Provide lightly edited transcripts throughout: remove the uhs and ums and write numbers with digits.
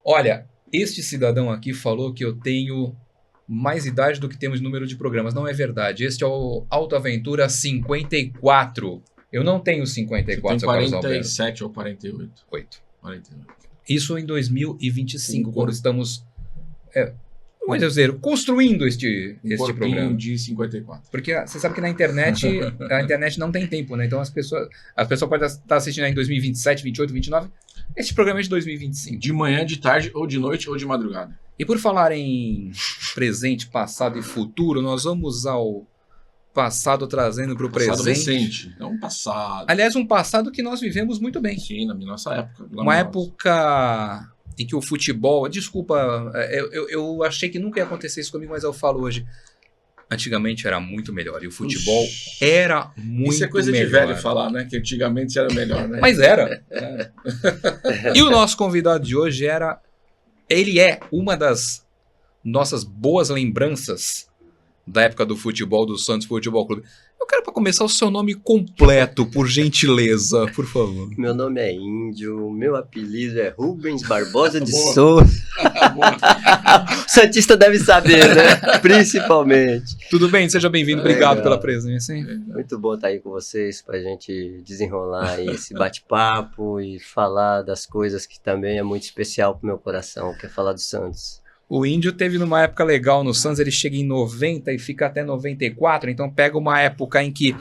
Olha, este cidadão aqui falou que eu tenho mais idade do que temos número de programas. Não é verdade. Este é o Auto Aventura 54. Eu não tenho Você 54, tem seu Carlos Alberto. 47 ou 48? 8. 48. Isso em 2025, Sim, quando estamos, vamos dizer, construindo este corpinho programa. de 54. Porque você sabe que na internet, a internet não tem tempo, né? Então as pessoas podem estar assistindo aí em 2027, 28, 29. Este programa é de 2025. De manhã, de tarde, ou de noite, ou de madrugada. E por falar em presente, passado e futuro, nós vamos ao passado trazendo para o Passado presente. recente, não passado. Aliás, um passado que nós vivemos muito bem. Sim, na nossa época. Uma época em que o futebol... Desculpa, eu achei que nunca ia acontecer isso comigo, mas eu falo hoje. Antigamente era muito melhor. E o futebol era muito melhor. Isso é coisa de velho falar, né? Que antigamente era melhor, né? Mas era. E o nosso convidado de hoje ele é uma das nossas boas lembranças da época do futebol, do Santos Futebol Clube. Eu quero, para começar, o seu nome completo, por gentileza, por favor. Meu nome é Índio, meu apelido é Rubens Barbosa de Souza. O Santista deve saber, né? Principalmente. Tudo bem? Seja bem-vindo. Obrigado pela presença. Hein? Muito bom estar aí com vocês pra gente desenrolar esse bate-papo e falar das coisas que também é muito especial pro meu coração, que é falar do Santos. O Índio teve numa época legal no Santos, ele chega em 90 e fica até 94, então pega uma época em que,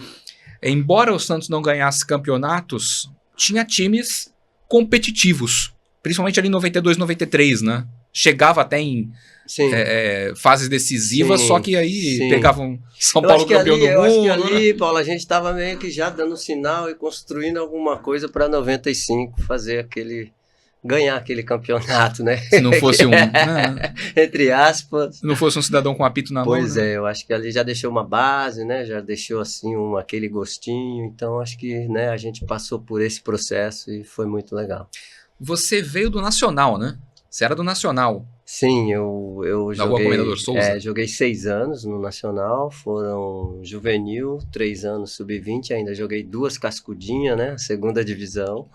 embora o Santos não ganhasse campeonatos, tinha times competitivos, principalmente ali em 92, 93, né? Chegava até em fases decisivas, só que aí pegavam São Paulo campeão do mundo. Eu acho que ali, Paulo, a gente estava meio que já dando sinal e construindo alguma coisa para 95 fazer ganhar aquele campeonato, né? Se não fosse entre aspas. Se não fosse um cidadão com apito na mão. Pois é, eu acho que ali já deixou uma base, né? Já deixou assim aquele gostinho. Então acho que, né, a gente passou por esse processo e foi muito legal. Você veio do Nacional, né? Você era do Nacional. Sim, eu Na Rua Comendador Souza? Joguei 6 anos no Nacional, foram juvenil, 3 anos sub-20, ainda joguei 2 cascudinhas, né, segunda divisão.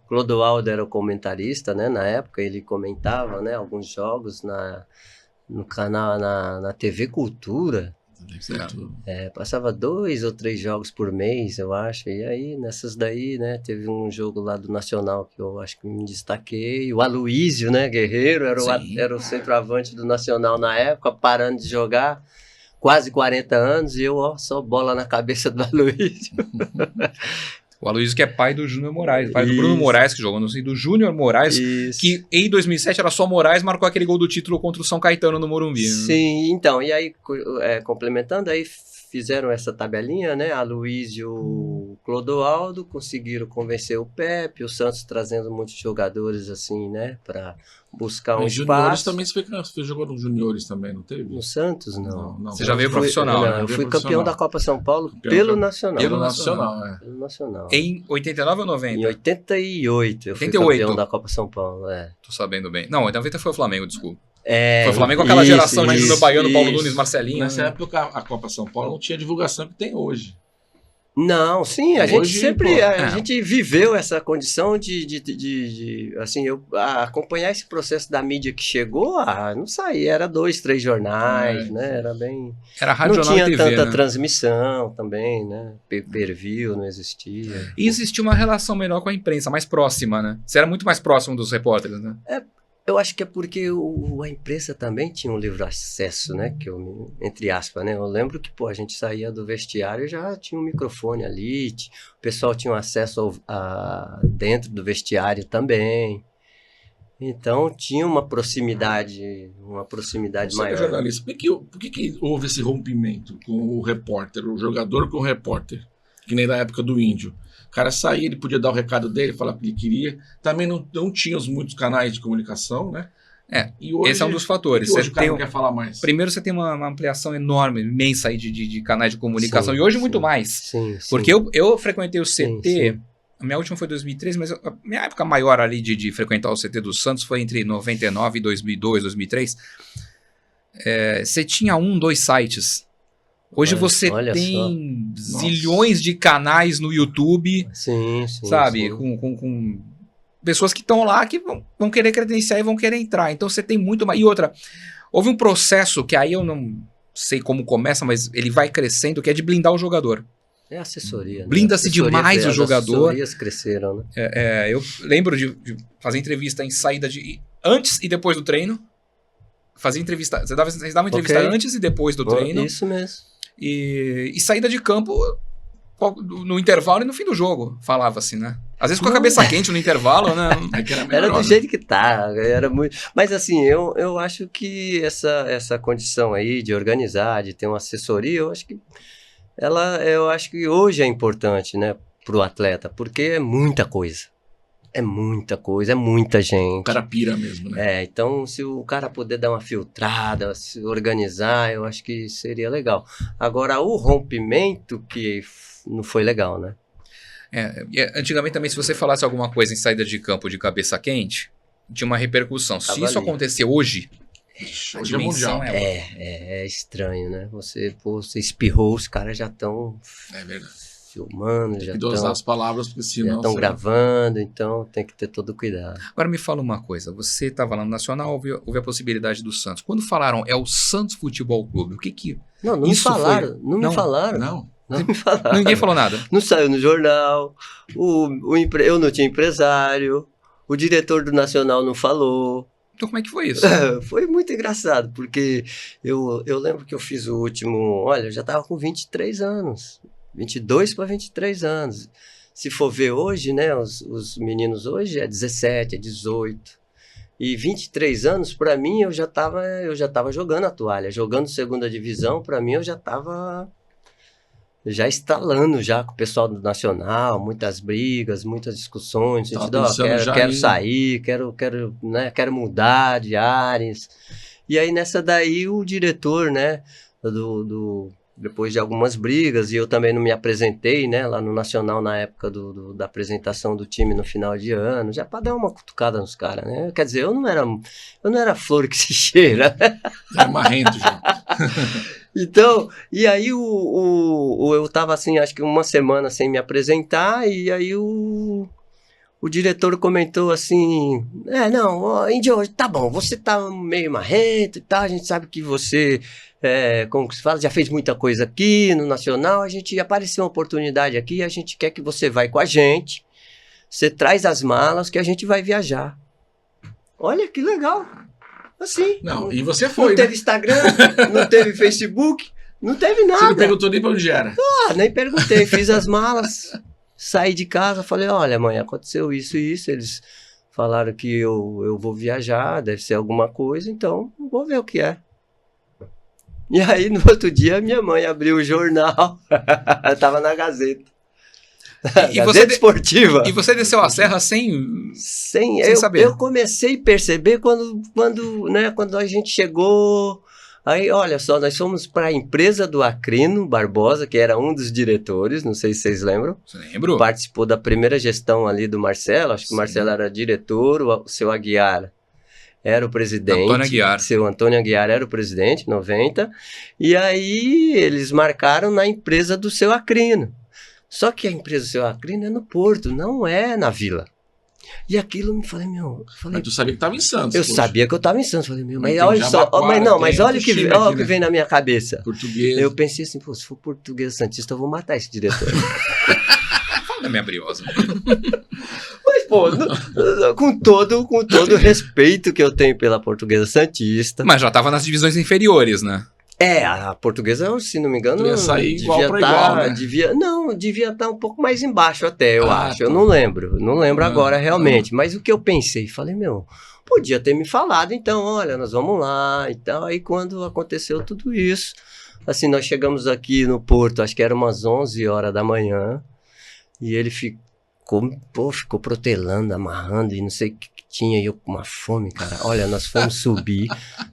Clodoaldo era o comentarista, né, na época, ele comentava, né, alguns jogos no canal, na TV Cultura. Passava 2 ou 3 jogos por mês, eu acho, e aí nessas daí, né, teve um jogo lá do Nacional que eu acho que me destaquei, o Aloísio, né, Guerreiro, era o centroavante do Nacional na época, parando de jogar, quase 40 anos, e eu, só bola na cabeça do Aloísio. O Aloísio, que é pai do Júnior Moraes, pai do Bruno Moraes, que jogou no do Júnior Moraes, que em 2007 era só Moraes, marcou aquele gol do título contra o São Caetano no Morumbi. Sim, então, e aí, complementando, aí fizeram essa tabelinha, né, Aloísio, o Clodoaldo, conseguiram convencer o Pepe, o Santos trazendo muitos jogadores, assim, né, para buscar um juniores espaço. Também você jogou nos juniores também, não teve? No Santos, não. Você já veio profissional, né? Eu fui campeão da Copa São Paulo pelo Nacional. Pelo Nacional, é. Pelo Nacional. Em 89 ou 90? Em 88 eu fui campeão da Copa São Paulo, Tô sabendo bem. Não, 90 foi o Flamengo, desculpa. Foi o Flamengo com aquela geração de Júnior Baiano, Paulo Nunes, Marcelinho. Nessa época a Copa São Paulo não tinha a divulgação que tem hoje. Não, sim, a gente sempre a gente viveu essa condição de assim, acompanhar esse processo da mídia que chegou, não saía, era 2, 3 jornais, né, era bem... Era rádio, não jornal tinha e TV, tanta né? transmissão também, né, pay-per-view não existia. E existia uma relação melhor com a imprensa, mais próxima, né? Você era muito mais próximo dos repórteres, né? Eu acho que é porque a imprensa também tinha um livre acesso, né? Entre aspas, né? Eu lembro que, a gente saía do vestiário e já tinha um microfone ali, o pessoal tinha acesso dentro do vestiário também. Então tinha uma proximidade maior. Jornalista, por que houve esse rompimento com o repórter, o jogador com o repórter? Que nem na época do Índio. O cara saía, ele podia dar o recado dele, falar o que ele queria. Também não tinha muitos canais de comunicação, né? E hoje, esse é um dos fatores. Hoje o cara não quer falar mais. Primeiro você tem uma ampliação enorme, imensa aí de canais de comunicação. E hoje muito mais. Sim. Porque eu frequentei o CT, a minha última foi em 2013, mas a minha época maior ali de frequentar o CT do Santos foi entre 99 e 2002, 2003. Você tinha 1, 2 sites. Hoje você tem zilhões de canais no YouTube, sabe? Com pessoas que estão lá que vão querer credenciar e vão querer entrar. Então você tem muito mais. E outra, houve um processo que aí eu não sei como começa, mas ele vai crescendo, que é de blindar o jogador. É assessoria. Né? Blinda-se demais o jogador. As assessorias cresceram, né? Eu lembro de fazer entrevista em saída antes e depois do treino. Fazia entrevista. Vocês davam entrevista antes e depois do treino. Isso mesmo. E saída de campo no intervalo e no fim do jogo, falava assim, né? Às vezes com a cabeça quente no intervalo, né? Era do jeito que tá, era muito... Mas assim, eu acho que essa condição aí de organizar, de ter uma assessoria, eu acho que hoje é importante, né, pro atleta, porque é muita coisa. É muita gente. O cara pira mesmo, né? Então se o cara puder dar uma filtrada, se organizar, eu acho que seria legal. Agora, o rompimento que não foi legal, né? Antigamente também, se você falasse alguma coisa em saída de campo de cabeça quente, tinha uma repercussão. Se isso acontecer hoje é mundial. É estranho, né? Você espirrou, os caras já estão filmando, já dosar as palavras, porque senão estão gravando, então tem que ter todo o cuidado. Agora me fala uma coisa, você estava lá no Nacional, houve a possibilidade do Santos. Quando falaram, é o Santos Futebol Clube, o que... Não me falaram, não me falaram. Não me falaram. Ninguém falou nada. Não saiu no jornal, eu não tinha empresário, o diretor do Nacional não falou. Então como é que foi isso? Foi muito engraçado, porque eu lembro que eu fiz o último... Olha, eu já estava com 23 anos, 22 para 23 anos. Se for ver hoje, né, os meninos hoje é 17, é 18. E 23 anos, para mim, eu já tava jogando a toalha. Jogando segunda divisão, para mim, eu já estava... já instalando já com o pessoal do Nacional, muitas brigas, muitas discussões, quero sair, quero mudar de áreas. E aí nessa daí o diretor, né, depois de algumas brigas, e eu também não me apresentei, né, lá no Nacional na época da apresentação do time no final de ano, já para dar uma cutucada nos caras, né? Quer dizer, eu não era flor que se cheira. Era marrento já. Então, e aí eu tava assim, acho que uma semana sem me apresentar, e aí o diretor comentou assim, Índio, tá bom, você tá meio marrento e tal, a gente sabe que você, como que se fala, já fez muita coisa aqui no Nacional, a gente apareceu uma oportunidade aqui, a gente quer que você vai com a gente, você traz as malas que a gente vai viajar. Olha que legal. Assim. Não, e você foi, não teve Instagram, não teve Facebook, não teve nada. Você não perguntou nem pra onde era. Nem perguntei, fiz as malas, saí de casa, falei, olha mãe, aconteceu isso e isso, eles falaram que eu vou viajar, deve ser alguma coisa, então vou ver o que é. E aí no outro dia minha mãe abriu o jornal, tava na Gazeta. Gazeta Esportiva. E você desceu a serra sem saber? Eu comecei a perceber quando a gente chegou. Aí, olha só, nós fomos para a empresa do Acrino Barbosa, que era um dos diretores, não sei se vocês lembram. Lembro. Participou da primeira gestão ali do Marcelo, acho que o Marcelo era diretor, o seu Aguiar era o presidente. Antônio Aguiar. Seu Antônio Aguiar era o presidente, 90. E aí eles marcaram na empresa do seu Acrino. Só que a empresa do seu Acrino é no Porto, não é na Vila. E aquilo me falei, mas tu sabia que estava em Santos. Eu sabia que eu estava em Santos. Falei, mas olha só, mas olha o que vem na minha cabeça. Português. Eu pensei assim, se for português santista, eu vou matar esse diretor. Fala da minha briosa. Mas, pô, com todo o respeito que eu tenho pela portuguesa santista. Mas já estava nas divisões inferiores, né? A portuguesa, se não me engano, devia sair igual para igual, né? Devia estar um pouco mais embaixo até, eu acho. Tá. Eu não lembro agora realmente. Mas o que eu pensei, falei, podia ter me falado, então, olha, nós vamos lá e tal. Aí quando aconteceu tudo isso, assim, nós chegamos aqui no Porto, acho que era umas 11 horas da manhã, e ele ficou protelando, amarrando, e não sei o que tinha, e eu com uma fome, cara. Olha, nós fomos subir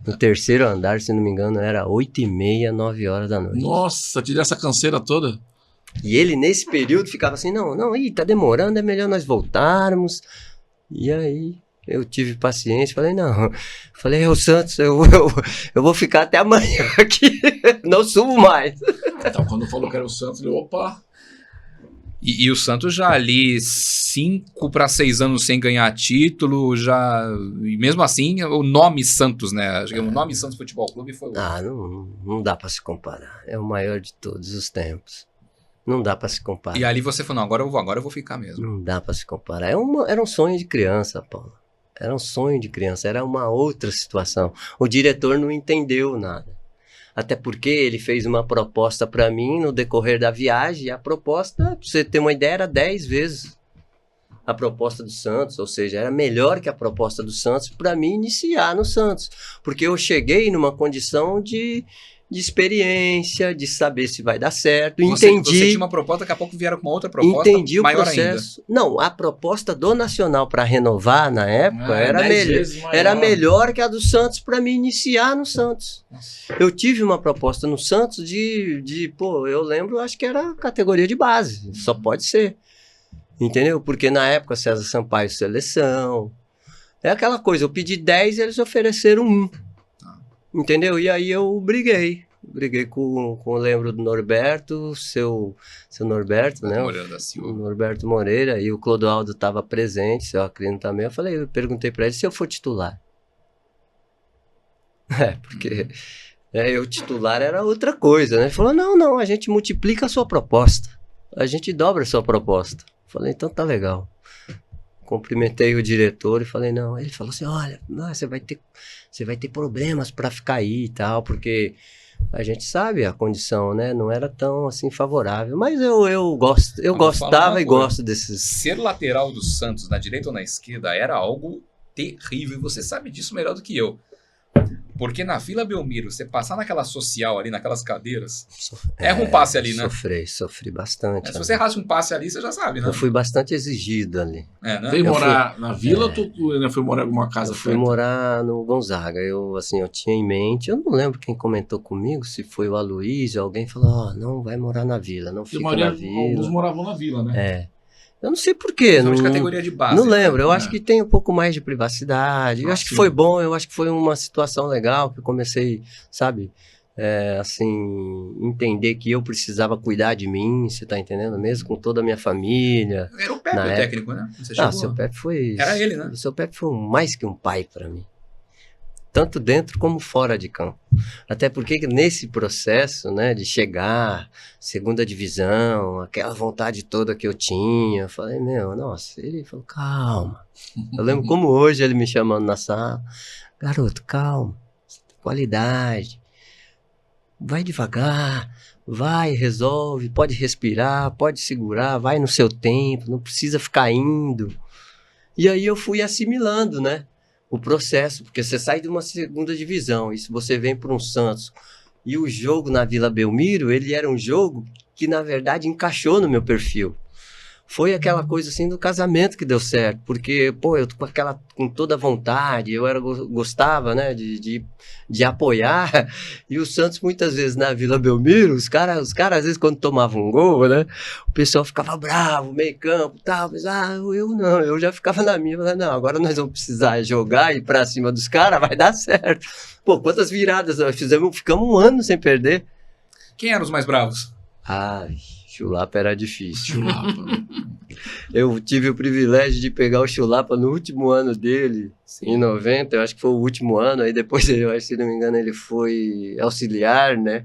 no terceiro andar, se não me engano, era 8h30, 9 horas da noite. Nossa, tirei essa canseira toda. E ele, nesse período, ficava assim, não, tá demorando, é melhor nós voltarmos. E aí, eu tive paciência, falei, ô Santos, eu vou ficar até amanhã aqui, não subo mais. Então, quando falou que era o Santos, ele, opa... E o Santos já ali 5 para 6 anos sem ganhar título, e mesmo assim o nome Santos, né? O nome Santos Futebol Clube foi não dá para se comparar. É o maior de todos os tempos. Não dá para se comparar. E ali você falou, não, agora eu vou ficar mesmo. Não dá para se comparar. Era um sonho de criança, Paulo. Era um sonho de criança, era uma outra situação. O diretor não entendeu nada. Até porque ele fez uma proposta para mim no decorrer da viagem, e a proposta, pra você ter uma ideia, era 10 vezes a proposta do Santos, ou seja, era melhor que a proposta do Santos para mim iniciar no Santos. Porque eu cheguei numa condição de experiência, de saber se vai dar certo, entendi. Você tinha uma proposta, daqui a pouco vieram com uma outra proposta entendi maior o processo. Ainda. Não, a proposta do Nacional para renovar na época era melhor que a do Santos para me iniciar no Santos. Nossa. Eu tive uma proposta no Santos eu lembro, acho que era categoria de base, só pode ser. Entendeu? Porque na época César Sampaio seleção, é aquela coisa, eu pedi 10 e eles ofereceram 1. Entendeu? E aí eu briguei com lembro do Norberto, seu Norberto, né? Moreira da Silva. O Norberto Moreira, e o Clodoaldo estava presente, seu Acrino também. Eu perguntei para ele se eu for titular. Porque o titular era outra coisa, né? Ele falou, não, a gente multiplica a sua proposta, a gente dobra a sua proposta. Falei, então tá legal. Cumprimentei o diretor e falei, não. Ele falou assim, olha, você vai ter problemas para ficar aí e tal, porque a gente sabe a condição, né? Não era tão assim favorável. Mas eu gostava e gosto desses. Ser lateral do Santos na direita ou na esquerda era algo terrível. E você sabe disso melhor do que eu. Porque na Vila Belmiro, você passar naquela social ali, naquelas cadeiras, erra um passe ali, né? Sofri bastante. Se você errasse um passe ali, você já sabe, né? Eu fui bastante exigido ali. Né? Veio morar na Vila ou tu ainda foi morar em alguma casa? Eu fui morar no Gonzaga. Eu tinha em mente, eu não lembro quem comentou comigo, se foi o Aloysio, alguém falou, não vai morar na Vila, não fica na Vila. Alguns moravam na Vila, né? Eu não sei porquê. Não de categoria de base. Não lembro. Eu acho que tem um pouco mais de privacidade. Eu acho que foi bom. Eu acho que foi uma situação legal que eu comecei, sabe, entender que eu precisava cuidar de mim, você tá entendendo? Mesmo com toda a minha família. Era o Pepe o técnico, né? O seu Pepe foi... Era ele, né? O seu Pepe foi mais que um pai para mim. Tanto dentro como fora de campo. Até porque nesse processo, né, de chegar, segunda divisão, aquela vontade toda que eu tinha, eu falei, nossa, ele falou, calma. Eu lembro como hoje ele me chamando na sala, garoto, calma, qualidade, vai devagar, vai, resolve, pode respirar, pode segurar, vai no seu tempo, não precisa ficar indo. E aí eu fui assimilando, né? O processo, porque você sai de uma segunda divisão e se você vem para um Santos e o jogo na Vila Belmiro, ele era um jogo que na verdade encaixou no meu perfil. Foi aquela coisa assim do casamento que deu certo, porque, eu tô com toda a vontade, gostava, né, de apoiar, e o Santos muitas vezes na Vila Belmiro, os caras às vezes quando tomavam um gol, né, o pessoal ficava bravo, meio campo e tal, mas eu já ficava na minha, falei, não, agora nós vamos precisar jogar e ir pra cima dos caras, vai dar certo. Quantas viradas nós fizemos, ficamos 1 ano sem perder. Quem eram os mais bravos? Chulapa era difícil. Eu tive o privilégio de pegar o Chulapa no último ano dele, em 90, eu acho que foi o último ano, aí depois, eu acho, se não me engano, ele foi auxiliar, né?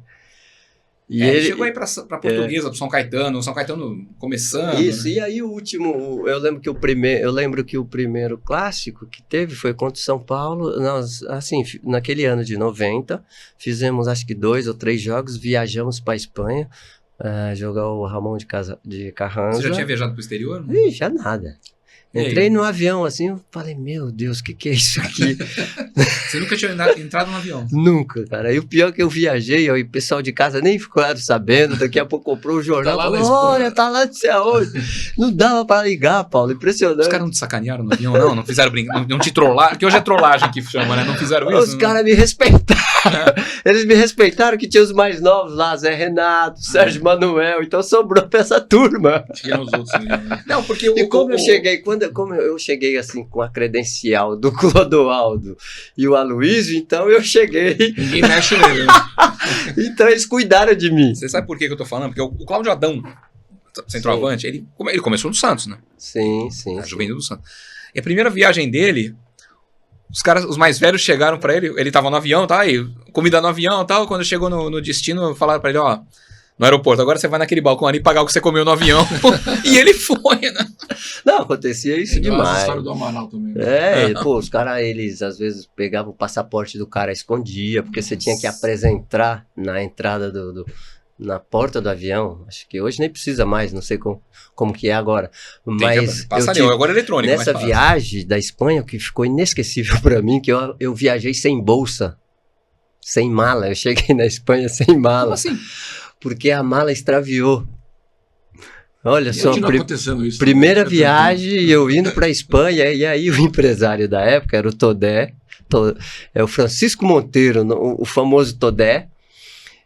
E ele chegou aí pra Portuguesa, pro São Caetano começando. Isso, né? E aí o último, eu lembro que o primeiro clássico que teve foi contra o São Paulo. Nós, assim, naquele ano de 90, fizemos acho que 2 ou 3 jogos, viajamos pra Espanha, jogar o Ramon de Carranza. Você já tinha viajado pro exterior? Já nada. Entrei no avião assim, eu falei, meu Deus, o que é isso aqui? Você nunca tinha entrado no avião? Nunca, cara. E o pior é que eu viajei, e o pessoal de casa nem ficaram sabendo, daqui a pouco comprou o jornal, falou, olha, tá lá de céu hoje. Não dava pra ligar, Paulo, impressionante. Os caras não te sacanearam no avião, não? Não fizeram não te trollaram, porque hoje é trollagem que chama, né? Não fizeram isso? Os caras me respeitaram. Eles me respeitaram que tinha os mais novos lá, Zé Renato, Sérgio Manuel, então sobrou pra essa turma. Tinha os outros ali, né? Não, porque como eu cheguei assim com a credencial do Clodoaldo e o Aloysio, então eu cheguei. Ninguém mexe nele. Então eles cuidaram de mim. Você sabe por que eu tô falando? Porque o Cláudio Adão centroavante. Ele começou no Santos, né? Sim. A juventude do Santos. E a primeira viagem dele, os mais velhos chegaram pra ele tava no avião, tá? E comida no avião e tal. Quando chegou no destino, falaram pra ele, ó, no aeroporto, agora você vai naquele balcão ali pagar o que você comeu no avião. E ele foi, né? Não, acontecia isso demais. Essa história do Amaral também. Né? Pô, os caras, eles às vezes pegavam o passaporte do cara, escondia, porque você tinha que apresentar na entrada na porta do avião. Acho que hoje nem precisa mais, não sei como que é agora. Mas agora é eletrônico. Nessa viagem da Espanha, o que ficou inesquecível pra mim, que eu viajei sem bolsa, sem mala. Eu cheguei na Espanha sem mala. Como assim? Porque a mala extraviou. Olha só, acontecendo isso, primeira viagem, eu indo para Espanha, e aí o empresário da época era o Todé, é o Francisco Monteiro, o famoso Todé.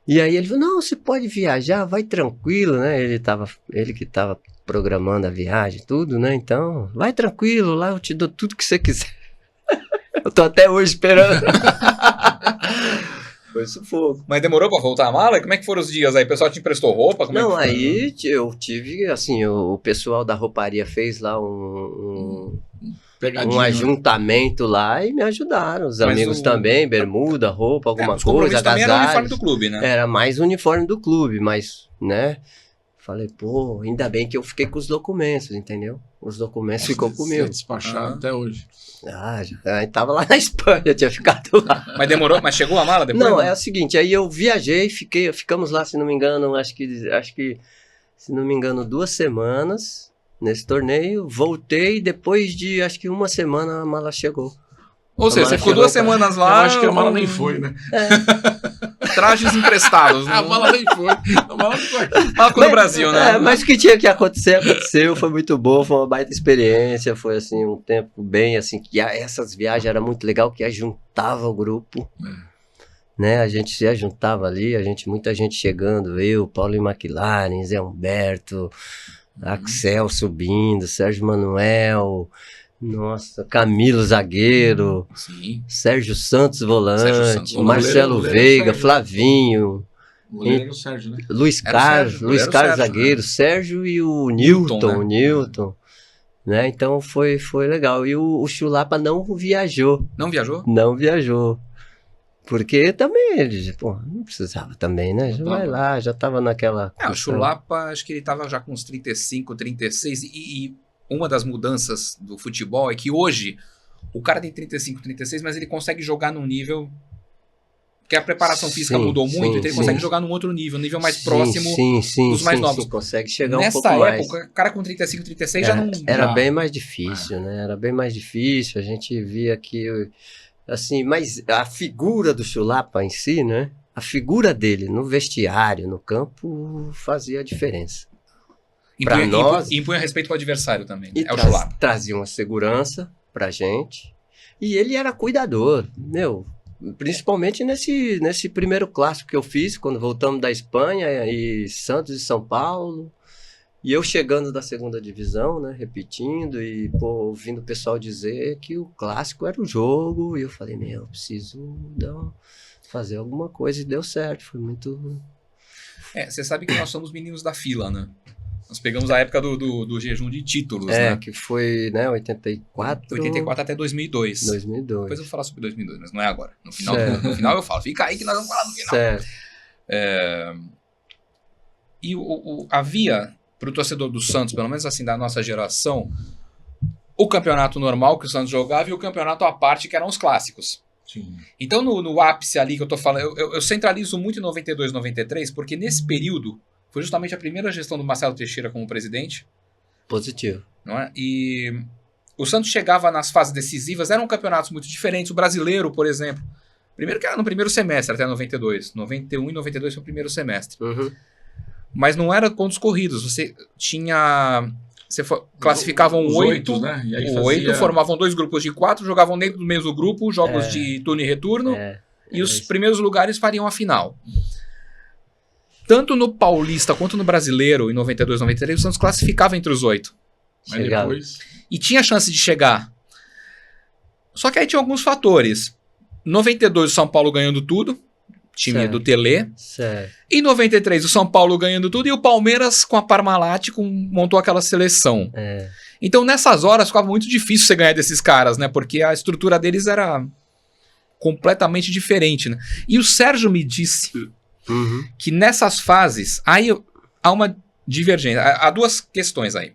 E aí ele falou, não, você pode viajar, vai tranquilo, né? Ele que estava programando a viagem, tudo, né? Então, vai tranquilo, lá eu te dou tudo que você quiser. Eu tô até hoje esperando. Foi sufoco. Mas demorou pra voltar a mala? Como é que foram os dias aí? O pessoal te emprestou roupa? Aí eu tive, assim, o pessoal da rouparia fez lá um ajuntamento lá e me ajudaram. Os amigos também, bermuda, roupa, alguma coisa, agasalho. Era o uniforme do clube, né? Era mais o uniforme do clube, mas, né? Falei, pô, ainda bem que eu fiquei com os documentos, entendeu? Os documentos ficou comigo. Despachado até hoje. Já tava lá na Espanha, tinha ficado lá. Mas demorou? Mas chegou a mala depois? Não, é o seguinte, aí eu viajei, ficamos lá, se não me engano, acho que, se não me engano, 2 semanas nesse torneio, voltei, depois de, acho que 1 semana a mala chegou. Ou seja, você ficou 2 semanas lá... Eu acho que a mala nem foi, né? Trajes emprestados. A mala nem foi. A mala ficou aqui. Ela ficou no Brasil, né? Mas o que tinha que acontecer, aconteceu. Foi muito bom, foi uma baita experiência. Foi, assim, um tempo bem, assim, que essas viagens eram muito legal, que juntava o grupo. Né? A gente se juntava ali, muita gente chegando. Eu, Paulo McLaren, Zé Humberto, Axel subindo, Sérgio Manuel... Nossa, Camilo zagueiro, Sérgio Santos volante, Marcelo Veiga, Flavinho, o Sérgio, né? Luiz Carlos zagueiro, né? Sérgio e o Newton, né? Então foi legal. E o Chulapa não viajou. Não viajou? Não viajou. Porque também ele, não precisava também, né? Já vai lá, já tava naquela... o Chulapa, acho que ele tava já com uns 35, 36 e uma das mudanças do futebol é que hoje o cara tem 35, 36, mas ele consegue jogar num nível que a preparação física mudou muito, então ele consegue jogar num outro nível, um nível mais próximo dos mais novos. Consegue chegar um pouco mais. Nessa época, o cara com 35, 36 já não... Era bem mais difícil, né? Era bem mais difícil, a gente via que, assim, mas a figura do Chulapa em si, né? A figura dele no vestiário, no campo, fazia a diferença. Impunha respeito pro adversário também. E trazia uma segurança pra gente. E ele era cuidador, principalmente nesse primeiro clássico que eu fiz, quando voltamos da Espanha, e Santos e São Paulo. E eu chegando da 2ª divisão, né, repetindo, e ouvindo o pessoal dizer que o clássico era o jogo. E eu falei, preciso fazer alguma coisa, e deu certo, foi muito... Você sabe que nós somos meninos da fila, né? Nós pegamos a época do jejum de títulos, né? Que foi, né, 84... 84 até 2002. 2002. Depois eu vou falar sobre 2002, mas não é agora. No final eu falo. Fica aí que nós vamos falar no final. Certo. E havia, para o torcedor do Santos, pelo menos assim, da nossa geração, o campeonato normal que o Santos jogava e o campeonato à parte, que eram os clássicos. Sim. Então, no ápice ali que eu tô falando, eu centralizo muito em 92, 93, porque nesse período foi justamente a primeira gestão do Marcelo Teixeira como presidente. Positivo. Não é? E o Santos chegava nas fases decisivas, eram campeonatos muito diferentes. O brasileiro, por exemplo, primeiro que era no primeiro semestre até 92. 91 e 92 foi o primeiro semestre. Uhum. Mas não era pontos corridos. Você classificavam 8, né? E aí 8, formavam 2 grupos de 4, jogavam dentro do mesmo grupo, jogos de turno e retorno, e os primeiros lugares fariam a final. Tanto no Paulista quanto no Brasileiro, em 92, 93, o Santos classificava entre os 8. Mas depois... E tinha chance de chegar. Só que aí tinha alguns fatores. 92, o São Paulo ganhando tudo. time Certo. do Tele. Certo. Em 93, o São Paulo ganhando tudo e o Palmeiras com a Parmalat montou aquela seleção. É. Então, nessas horas, ficava muito difícil você ganhar desses caras, né? Porque a estrutura deles era completamente diferente, né? E o Sérgio me disse Uhum. que nessas fases, aí há uma divergência. Há duas questões aí.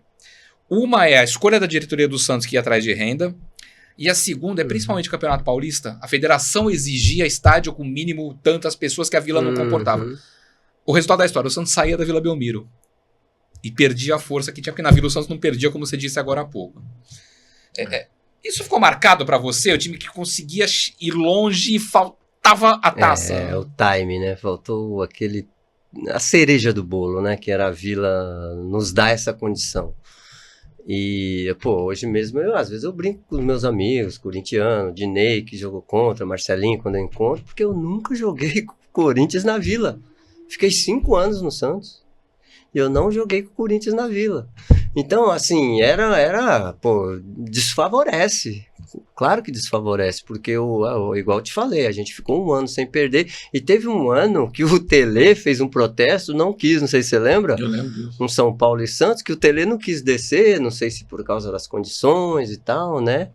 Uma é a escolha da diretoria do Santos que ia atrás de renda. E a segunda é principalmente o Campeonato Paulista. A federação exigia estádio com mínimo tantas pessoas que a Vila não comportava. Uhum. O resultado da história, o Santos saía da Vila Belmiro. E perdia a força que tinha, porque na Vila o Santos não perdia, como você disse agora há pouco. Isso ficou marcado pra você? O time que conseguia ir longe e faltava a taça. É, o time, né? Faltou a cereja do bolo, né? Que era a Vila nos dar essa condição. E, pô, hoje mesmo, às vezes eu brinco com os meus amigos, corintianos, Dinei, que jogou contra, Marcelinho, quando eu encontro, porque eu nunca joguei com o Corinthians na Vila. Fiquei 5 anos no Santos. E eu não joguei com o Corinthians na Vila. Então, assim, pô, desfavorece. Claro que desfavorece, porque, igual eu te falei, a gente ficou 1 ano sem perder. E teve um ano que o Tele fez um protesto, não quis, não sei se você lembra. Eu lembro disso. Um São Paulo e Santos, que o Tele não quis descer, não sei se por causa das condições e tal, né?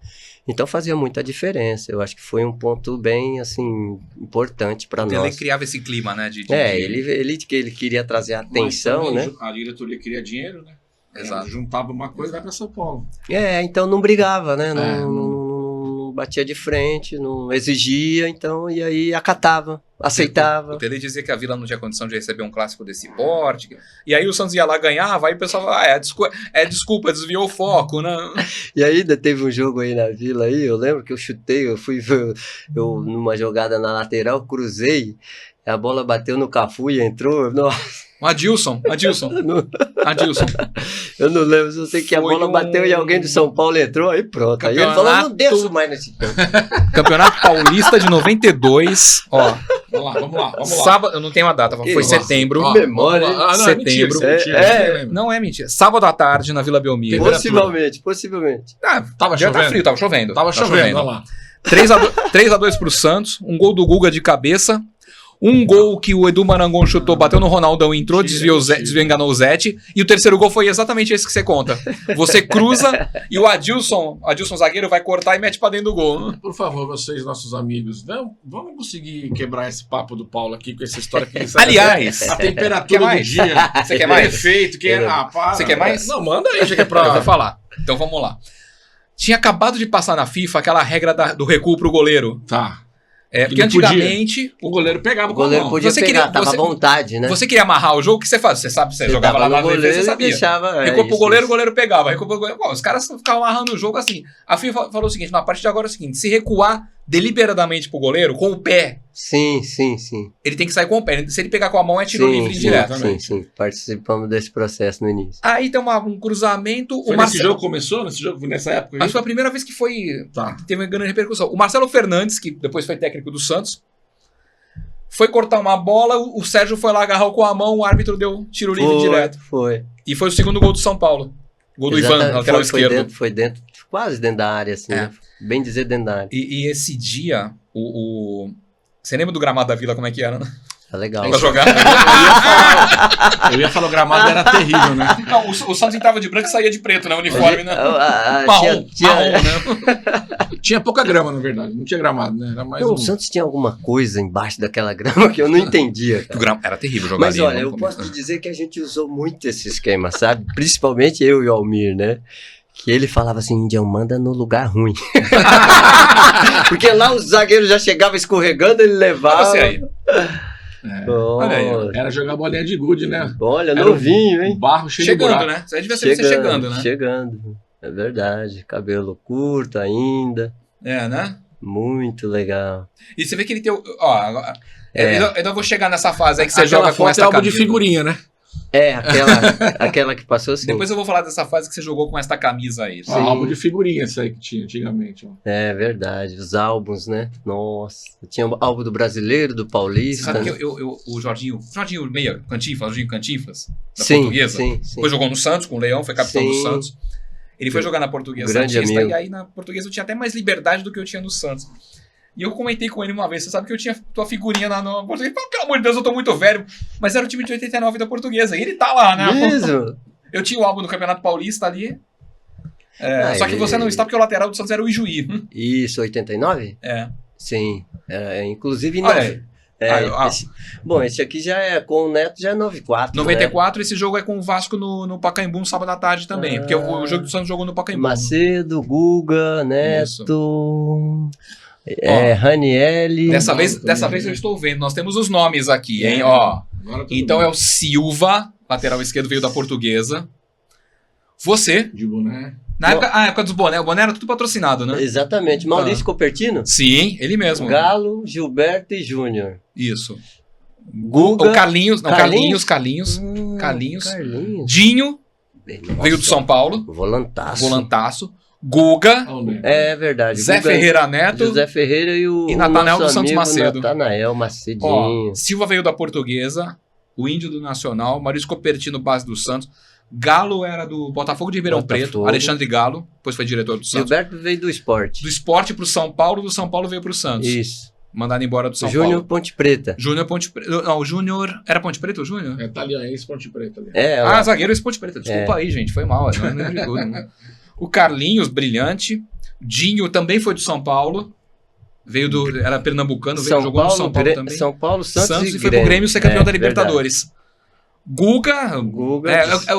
Então fazia muita diferença. Eu acho que foi um ponto bem, assim, importante para nós. Ele criava esse clima, né? Ele queria trazer atenção, né? A diretoria queria dinheiro, né? Exato. Juntava uma coisa e vai para São Paulo. Então não brigava, né? Não Não batia de frente, não exigia, então, e aí acatava, aceitava. O Tele dizia que a Vila não tinha condição de receber um clássico desse porte. E aí o Santos ia lá ganhava, aí o pessoal desculpa, desviou o foco, né? E ainda teve um jogo aí na Vila, aí, eu lembro que eu chutei, eu numa jogada na lateral, cruzei, a bola bateu no Cafu e entrou, nossa. Adilson. Eu não lembro, eu sei que a bola bateu e alguém do São Paulo entrou, aí pronto. Aí ele falou, não desço mais nesse campo. Campeonato Paulista de 92, ó. Vamos lá. Sábado, eu não tenho a data, foi Nossa, setembro. que memória, hein? Não, setembro. Não é mentira. Sábado à tarde na Vila Belmiro. Possivelmente. Tava Já chovendo. tá frio, tava chovendo. Tava chovendo, olha lá. 3x2 pro Santos, um gol do Guga de cabeça. Um gol que o Edu Marangon chutou, bateu no Ronaldão, entrou, desviou, enganou o Zete. E o terceiro gol foi exatamente esse que você conta. Você cruza e o Adilson zagueiro, vai cortar e mete pra dentro do gol. Por favor, vocês, nossos amigos, vamos conseguir quebrar esse papo do Paulo aqui com essa história que Aliás, a temperatura quer do mais? dia. Você quer mais? Defeito, Você quer mais? Não, manda aí, já que é Eu vou pra... falar. Então vamos lá. Tinha acabado de passar na FIFA aquela regra do recuo pro goleiro. Tá. Porque antigamente O goleiro pegava O goleiro com a mão. podia Você pegar, queria- tava você- à vontade, né? você queria amarrar o jogo, o que você faz? Você sabe, você jogava lá dava na no defesa, você goleiro e sabia. deixava, Recuou pro isso, goleiro, o isso. goleiro pegava. Recuou pro goleiro. Pô, os caras ficavam amarrando o jogo assim. A FIFA falou o seguinte: a partir de agora é o seguinte: se recuar deliberadamente pro goleiro, com o pé, Sim. ele tem que sair com o pé. Se ele pegar com a mão, é tiro livre direto. Sim. Participamos desse processo no início. Aí tem um cruzamento. Foi o nesse Marcelo, jogo que começou? Nessa época? acho que foi a primeira vez que Tá. teve uma grande repercussão. O Marcelo Fernandes, que depois foi técnico do Santos, foi cortar uma bola, o Sérgio foi lá, agarrou com a mão, o árbitro deu tiro livre direto. Foi. E foi o segundo gol do São Paulo. Gol do Ivan, Exatamente, lateral esquerdo. Foi dentro, quase dentro da área, assim, né? Bem dizer dentro da área. E esse dia, você lembra do gramado da Vila, como é que era, né? Tá legal. Pra jogar? Eu ia falar, o gramado era terrível, né? Não, o Santos entrava de branco e saía de preto, né? O uniforme, né? Marrom, Marrom, né? Tinha pouca grama, na verdade. Não tinha gramado, né? Era mais o Santos tinha alguma coisa embaixo daquela grama que eu não entendia, cara. Era terrível jogar Mas ali. olha, eu posso te dizer que a gente usou muito esse esquema, sabe? Principalmente eu e o Almir, né? Que ele falava assim, Indião, manda no lugar ruim. Porque lá os zagueiros já chegavam escorregando, ele levava. Você aí. Olha aí, era jogar bolinha de gude, né? Olha, Era novinho, hein? Barro cheio de Chegando, buraco. né? Isso aí devia ser você chegando, né? Chegando. É verdade. Cabelo curto ainda. Né? Muito legal. E você vê que ele tem. Eu ainda vou chegar nessa fase aí que você Aquela joga com foto essa é álbum de camisa. figurinha, né? Aquela que passou assim. Depois eu vou falar dessa fase que você jogou com essa camisa aí. Ó, álbum de figurinha, isso aí que tinha antigamente. Ó. É verdade, os álbuns, né? Nossa. Tinha o álbum do brasileiro, do paulista. Você sabe que o Jorginho Meia, Jorginho Cantinflas, da sim, Portuguesa, sim. depois jogou no Santos com o Leão, foi capitão do Sim. Santos. Ele foi jogar na Portuguesa Grande Santista, amigo. e aí na Portuguesa eu tinha até mais liberdade do que eu tinha no Santos. E eu comentei com ele uma vez, você sabe que eu tinha tua figurinha na Portuguesa. Pelo amor de Deus, eu tô muito velho. Mas era o time de 89 da Portuguesa. E ele tá lá, né? Mesmo? Eu tinha o álbum do Campeonato Paulista ali. Só que você não está porque o lateral do Santos era o Ijuí. Isso, 89? É. Sim. Inclusive, Olha aí. Bom, esse aqui já é, com o Neto, já é 94. 94, né? Esse jogo é com o Vasco no Pacaembu, no sábado à tarde também. Porque o jogo do Santos jogou no Pacaembu. Macedo, Guga, Neto, Ó, Ranielli. Dessa vez eu estou vendo. Nós temos os nomes aqui, hein? Ó. Então bem. é o Silva, lateral esquerdo, veio da Portuguesa. Você. De boné. Na época dos boné. O boné era tudo patrocinado, né? Exatamente. Maurício Copertino? Sim, ele mesmo. Galo, Gilberto e Júnior. Isso. Guga. O Carlinhos. Não, Carlinhos. Carlinhos. Dinho, veio do São Paulo. Volantaço. Guga. É verdade. Zé Guga, Ferreira Neto. José Ferreira e Natanael nosso dos Santos amigo Macedo. Natanael Macedinho. Ó, Silva veio da Portuguesa. O Índio do Nacional. Maurício Copertino, base do Santos. Galo era do Botafogo de Ribeirão Preto. Alexandre Galo, depois foi diretor do Santos. Gilberto veio do Esporte. Do Esporte pro São Paulo, do São Paulo veio pro Santos. Isso. Mandado embora do São Júnior Paulo. Ponte Preta. Júnior Ponte Preta. Não, o Júnior. Era Ponte Preta o Júnior? É italiano, Ponte Preta ali. Zagueiro esse Ponte Preta. Desculpa aí, gente. Foi mal. Não lembro de tudo. Né? O Carlinhos, brilhante. Dinho também foi do São Paulo. Era pernambucano, jogou no São Paulo também. São Paulo, Santos e foi pro Grêmio ser campeão da Libertadores. Verdade. Guga.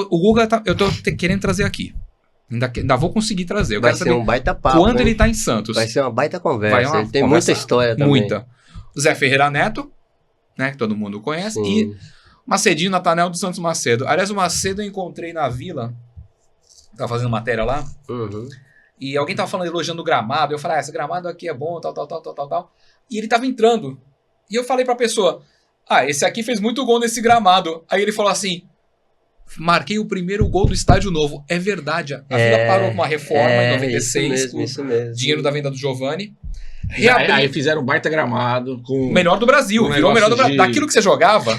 O Guga eu tô querendo trazer aqui. Ainda vou conseguir trazer. Vai ser um baita papo. Quando ele tá em Santos. Vai ser uma baita conversa. Ele tem muita história também. Muita. Zé Ferreira Neto, né, que todo mundo conhece. Sim. E Macedinho, Natanael dos Santos Macedo. Aliás, o Macedo eu encontrei na Vila. Tava fazendo matéria lá. Uhum. E alguém tava falando, elogiando o gramado. Eu falei, esse gramado aqui é bom, tal. E ele tava entrando. E eu falei pra pessoa, esse aqui fez muito gol nesse gramado. Aí ele falou assim, marquei o primeiro gol do estádio novo. É verdade. A Vila parou com uma reforma em 96. Isso mesmo. Dinheiro da venda do Giovani. Aí fizeram um baita gramado. Com o melhor do Brasil. Virou o melhor do Brasil. Daquilo que você jogava,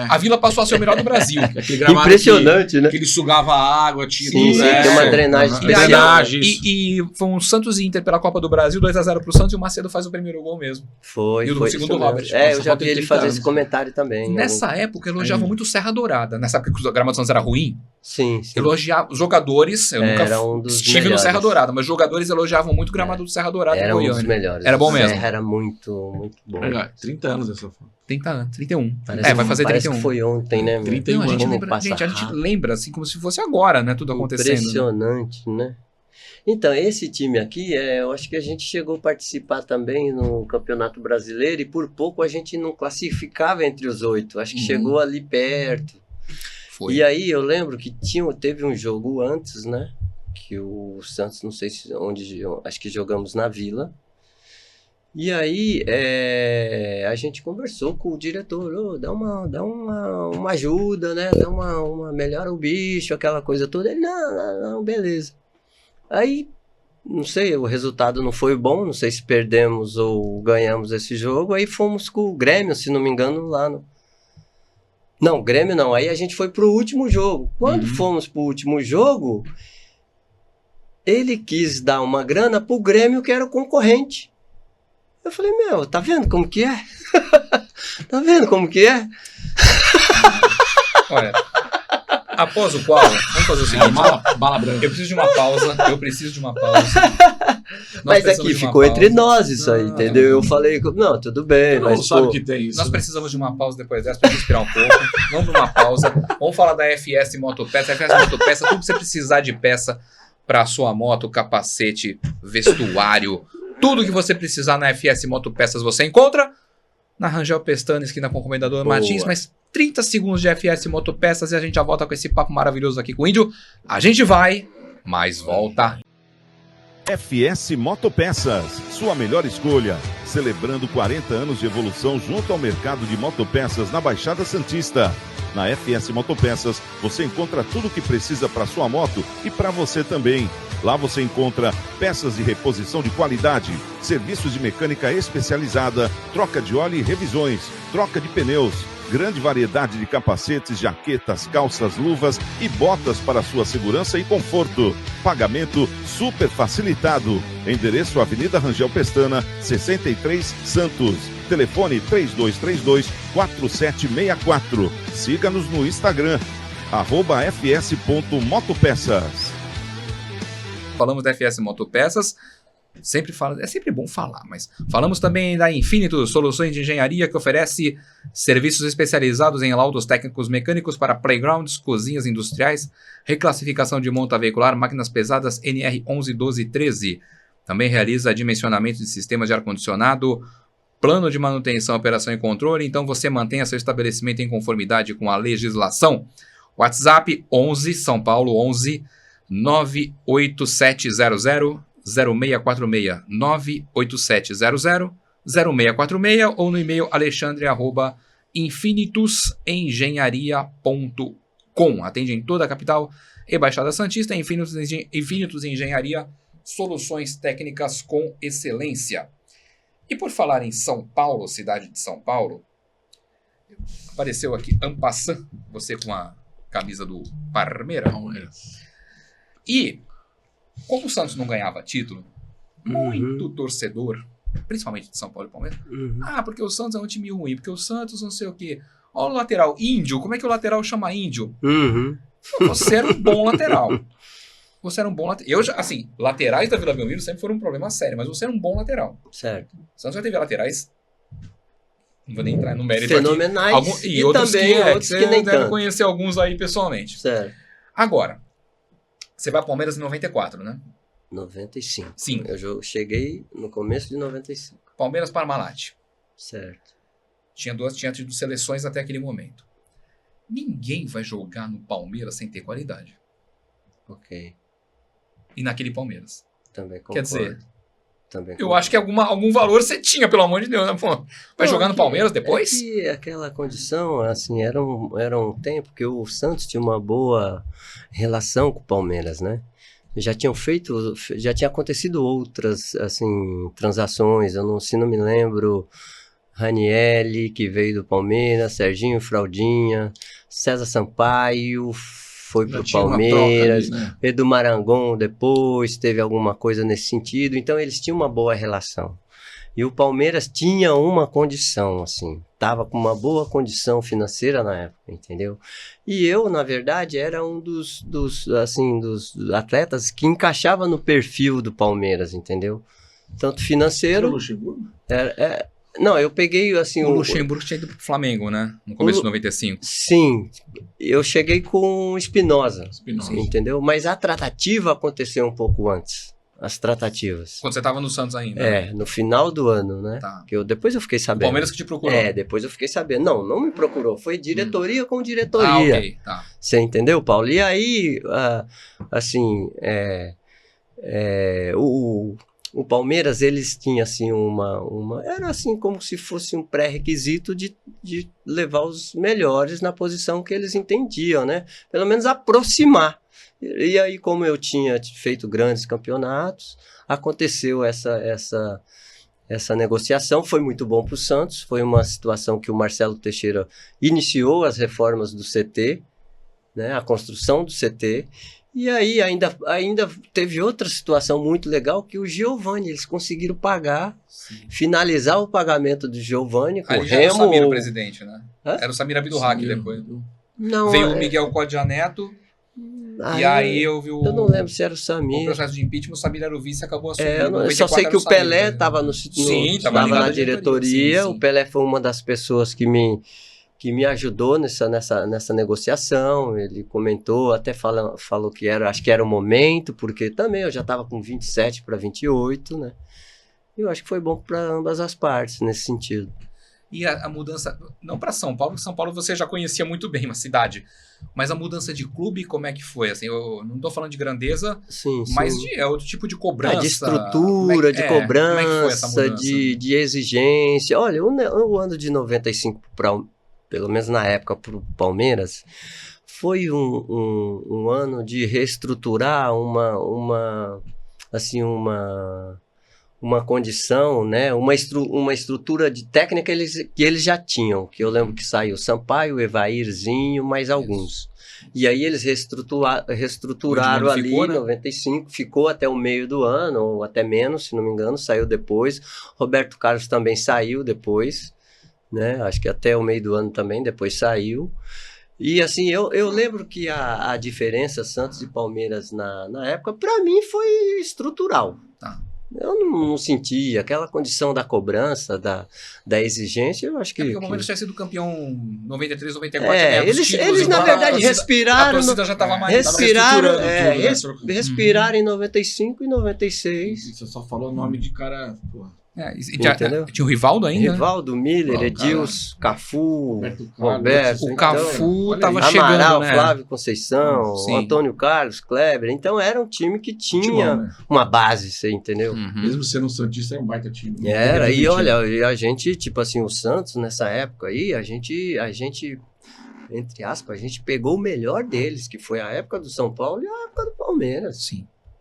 a Vila passou a ser o melhor do Brasil. Impressionante, né? Que ele sugava água, tinha tem uma drenagem especial. E foi um Santos e Inter pela Copa do Brasil, 2-0 pro Santos, e o Macedo faz o primeiro gol mesmo. E o segundo Robert. Eu já vi ele fazer esse comentário também. Nessa época, elogiavam muito Serra Dourada. Nessa época que o gramado do Santos era ruim. Sim. Elogiava os jogadores. Eu nunca estive no Serra Dourada, mas jogadores elogiavam muito o gramado do Serra Dourada. Era um dos melhores. Era bom mesmo. Serra era muito, muito bom. 30 anos essa foto. 30 anos, 31. Vai fazer 31. Parece que foi ontem, né? 31 anos. A gente lembra assim como se fosse agora, né? Tudo acontecendo. Impressionante, né? Então, esse time aqui, eu acho que a gente chegou a participar também no Campeonato Brasileiro e por pouco a gente não classificava entre os 8. Acho que chegou ali perto. Foi. E aí eu lembro que teve um jogo antes, né? Que o Santos, não sei onde, acho que jogamos na Vila. E aí a gente conversou com o diretor, dá uma ajuda, né? Dá uma melhora o bicho, aquela coisa toda. Ele, não, beleza. Aí, não sei, o resultado não foi bom, não sei se perdemos ou ganhamos esse jogo. Aí fomos com o Grêmio, se não me engano, lá no... Não, Grêmio não. Aí a gente foi pro último jogo. Quando fomos pro último jogo, ele quis dar uma grana pro Grêmio, que era o concorrente. Eu falei, tá vendo como que é? Tá vendo como que é? Olha, após o qual, vamos fazer o seguinte. Bala branca. Eu preciso de uma pausa. Mas aqui ficou entre nós isso aí, entendeu? Eu falei, não, tudo bem. Mas sabe que tem isso. Nós precisamos de uma pausa depois dessa pra respirar um pouco. Vamos para uma pausa. Vamos falar da FS Motopeça. FS Motopeça, tudo que você precisar de peça para a sua moto, capacete, vestuário, tudo que você precisar na FS Motopeças você encontra na Rangel Pestana, esquina com o Comendador Martins, mas 30 segundos de FS Motopeças e a gente já volta com esse papo maravilhoso aqui com o Índio. A gente vai, mas volta. FS Motopeças, sua melhor escolha. Celebrando 40 anos de evolução junto ao mercado de motopeças na Baixada Santista. Na FS Motopeças, você encontra tudo o que precisa para sua moto e para você também. Lá você encontra peças de reposição de qualidade, serviços de mecânica especializada, troca de óleo e revisões, troca de pneus, Grande variedade de capacetes, jaquetas, calças, luvas e botas para sua segurança e conforto. Pagamento super facilitado. Endereço Avenida Rangel Pestana, 63, Santos. Telefone 3232-4764. Siga-nos no Instagram, @fs.motopeças. Falamos da FS Motopeças. É sempre bom falar, mas falamos também da Infinitus, soluções de engenharia que oferece serviços especializados em laudos técnicos mecânicos para playgrounds, cozinhas industriais, reclassificação de monta veicular, máquinas pesadas NR 11, 12 e 13. Também realiza dimensionamento de sistemas de ar-condicionado, plano de manutenção, operação e controle, então você mantenha seu estabelecimento em conformidade com a legislação. WhatsApp 11 São Paulo 11 98700 0646 98700 0646 ou no e-mail alexandre@infinitusengenharia.com. Atende em toda a capital e Baixada Santista. Infinitus Engenharia, soluções técnicas com excelência. E por falar em São Paulo, cidade de São Paulo, apareceu aqui en passant, você com a camisa do Palmeiras. E como o Santos não ganhava título, muito torcedor, principalmente de São Paulo e Palmeiras, porque o Santos é um time ruim, porque o Santos não sei o quê. Olha o lateral, Índio, como é que o lateral chama Índio? Você era um bom lateral. Você era um bom lateral. Eu já, assim, laterais da Vila Belmiro sempre foram um problema sério, mas você era um bom lateral. Certo. O Santos já teve laterais, não vou nem entrar no mérito fenomenais aqui. E outros também outros que nem deve tanto. conhecer alguns aí pessoalmente. Certo. Agora, você vai para Palmeiras em 94, né? 95. Sim. Eu cheguei no começo de 95. Palmeiras Parmalat. Certo. Tinha tido seleções até aquele momento. Ninguém vai jogar no Palmeiras sem ter qualidade. Ok. E naquele Palmeiras. Também concordo. Quer dizer, também eu acho que algum valor você tinha, pelo amor de Deus, né? Pô, vai jogar no Palmeiras depois? É que aquela condição, assim, era um tempo que o Santos tinha uma boa relação com o Palmeiras, né? Já tinha acontecido outras, assim, transações, se não me lembro, Ranieri, que veio do Palmeiras, Serginho Fraldinha, César Sampaio, foi pro Palmeiras, ali, né? Edu Marangon depois, teve alguma coisa nesse sentido, então eles tinham uma boa relação. E o Palmeiras tinha uma condição, assim, tava com uma boa condição financeira na época, entendeu? E eu, na verdade, era um dos atletas que encaixava no perfil do Palmeiras, entendeu? Tanto financeiro... Era o Luxemburgo? Não, eu peguei, assim... O Luxemburgo tinha ido pro Flamengo, né? No começo de 95. Sim, eu cheguei com Espinosa, entendeu? Mas a tratativa aconteceu um pouco antes. As tratativas. Quando você tava no Santos ainda. No final do ano, né? Tá. Depois eu fiquei sabendo. O Palmeiras que te procurou. Depois eu fiquei sabendo. Não me procurou. Foi diretoria com diretoria. Ok, tá. Você entendeu, Paulo? E aí, assim, o Palmeiras, eles tinham, assim, era assim como se fosse um pré-requisito de levar os melhores na posição que eles entendiam, né? Pelo menos aproximar. E aí, como eu tinha feito grandes campeonatos, aconteceu essa negociação. Foi muito bom para o Santos. Foi uma situação que o Marcelo Teixeira iniciou as reformas do CT, né? A construção do CT. E aí ainda teve outra situação muito legal, que o Giovani, eles conseguiram pagar, finalizar o pagamento do Giovani com o Remo. Era o Samir o presidente, né? Era o Samir Abdurrak depois. Não, veio o Miguel Codja Neto, e aí eu vi eu não lembro se era o Samir. O processo de impeachment, o Samir era o vice e acabou assumindo. Eu só sei que o Pelé estava na diretoria. Sim. O Pelé foi uma das pessoas que me ajudou nessa negociação. Ele comentou, até falou que acho que era o momento, porque também eu já estava com 27 para 28, né? E eu acho que foi bom para ambas as partes nesse sentido. E a mudança, não para São Paulo, porque São Paulo você já conhecia muito bem, uma cidade, mas a mudança de clube, como é que foi? Assim, eu não estou falando de grandeza, mas é outro tipo de cobrança. De estrutura, de cobrança, como é que foi essa mudança? de exigência. Olha, o ano de 95, pelo menos na época, para o Palmeiras, foi um ano de reestruturar uma condição, né, uma estrutura de técnica que eles já tinham, que eu lembro que saiu Sampaio, Evairzinho, mais alguns. E aí eles reestruturaram ali em 95, ficou até o meio do ano, ou até menos, se não me engano, saiu depois. Roberto Carlos também saiu depois, né, acho que até o meio do ano também, depois saiu. E assim, eu lembro que a diferença Santos e Palmeiras na época, para mim, foi estrutural. Tá. Eu não senti aquela condição da cobrança, da exigência, eu acho que... Porque o Palmeiras tinha sido campeão 93, 94, eles na verdade respiraram... A torcida já estava mais... Respiraram em 95 e 96. Você só falou o nome de cara... Porra. Tinha o Rivaldo ainda? Rivaldo, Miller, Edilson, Cafu, Roberto. O Cafu estava chegando, Amaral, né? Flávio Conceição, Antônio Carlos, Kleber. Então era um time que tinha uma base, você entendeu? Mesmo sendo um Santista, era um baita time. Era, e olha, e a gente, tipo assim, o Santos, nessa época aí, a gente, entre aspas, a gente pegou o melhor deles, que foi a época do São Paulo e a época do Palmeiras.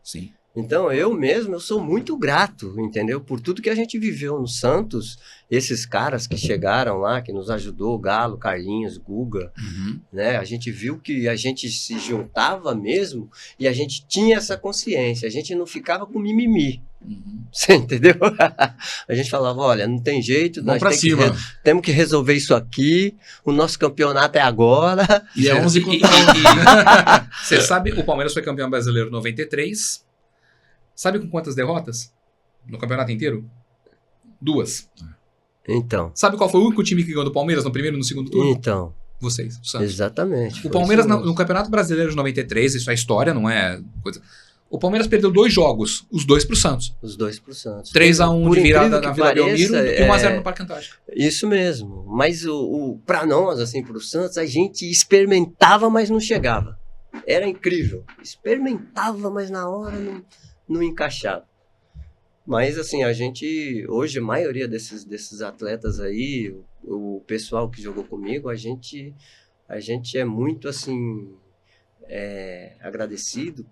Sim. Então, eu sou muito grato, entendeu? Por tudo que a gente viveu no Santos, esses caras que chegaram lá, que nos ajudou, Galo, Carlinhos, Guga, né? A gente viu que a gente se juntava mesmo e a gente tinha essa consciência, a gente não ficava com mimimi. Você entendeu? A gente falava, olha, não tem jeito, nós temos que resolver isso aqui, o nosso campeonato é agora. E é 11 contra 11. Você sabe, o Palmeiras foi campeão brasileiro em 93... Sabe com quantas derrotas? No campeonato inteiro? 2. Então. Sabe qual foi o único time que ganhou do Palmeiras no primeiro e no segundo turno? Então. Vocês, o Santos. Exatamente. O Palmeiras no Campeonato Brasileiro de 93, isso é história, não é coisa... O Palmeiras perdeu 2 jogos, os 2 pro Santos. Os 2 pro Santos. 3-1 de virada na Vila Belmiro e 1-0 no Parque Antártico. Isso mesmo. Mas pra nós, assim, pro Santos, a gente experimentava, mas não chegava. Era incrível. Experimentava, mas na hora não encaixava. Mas assim, a gente, hoje a maioria desses atletas aí, o pessoal que jogou comigo, a gente é muito assim, agradecido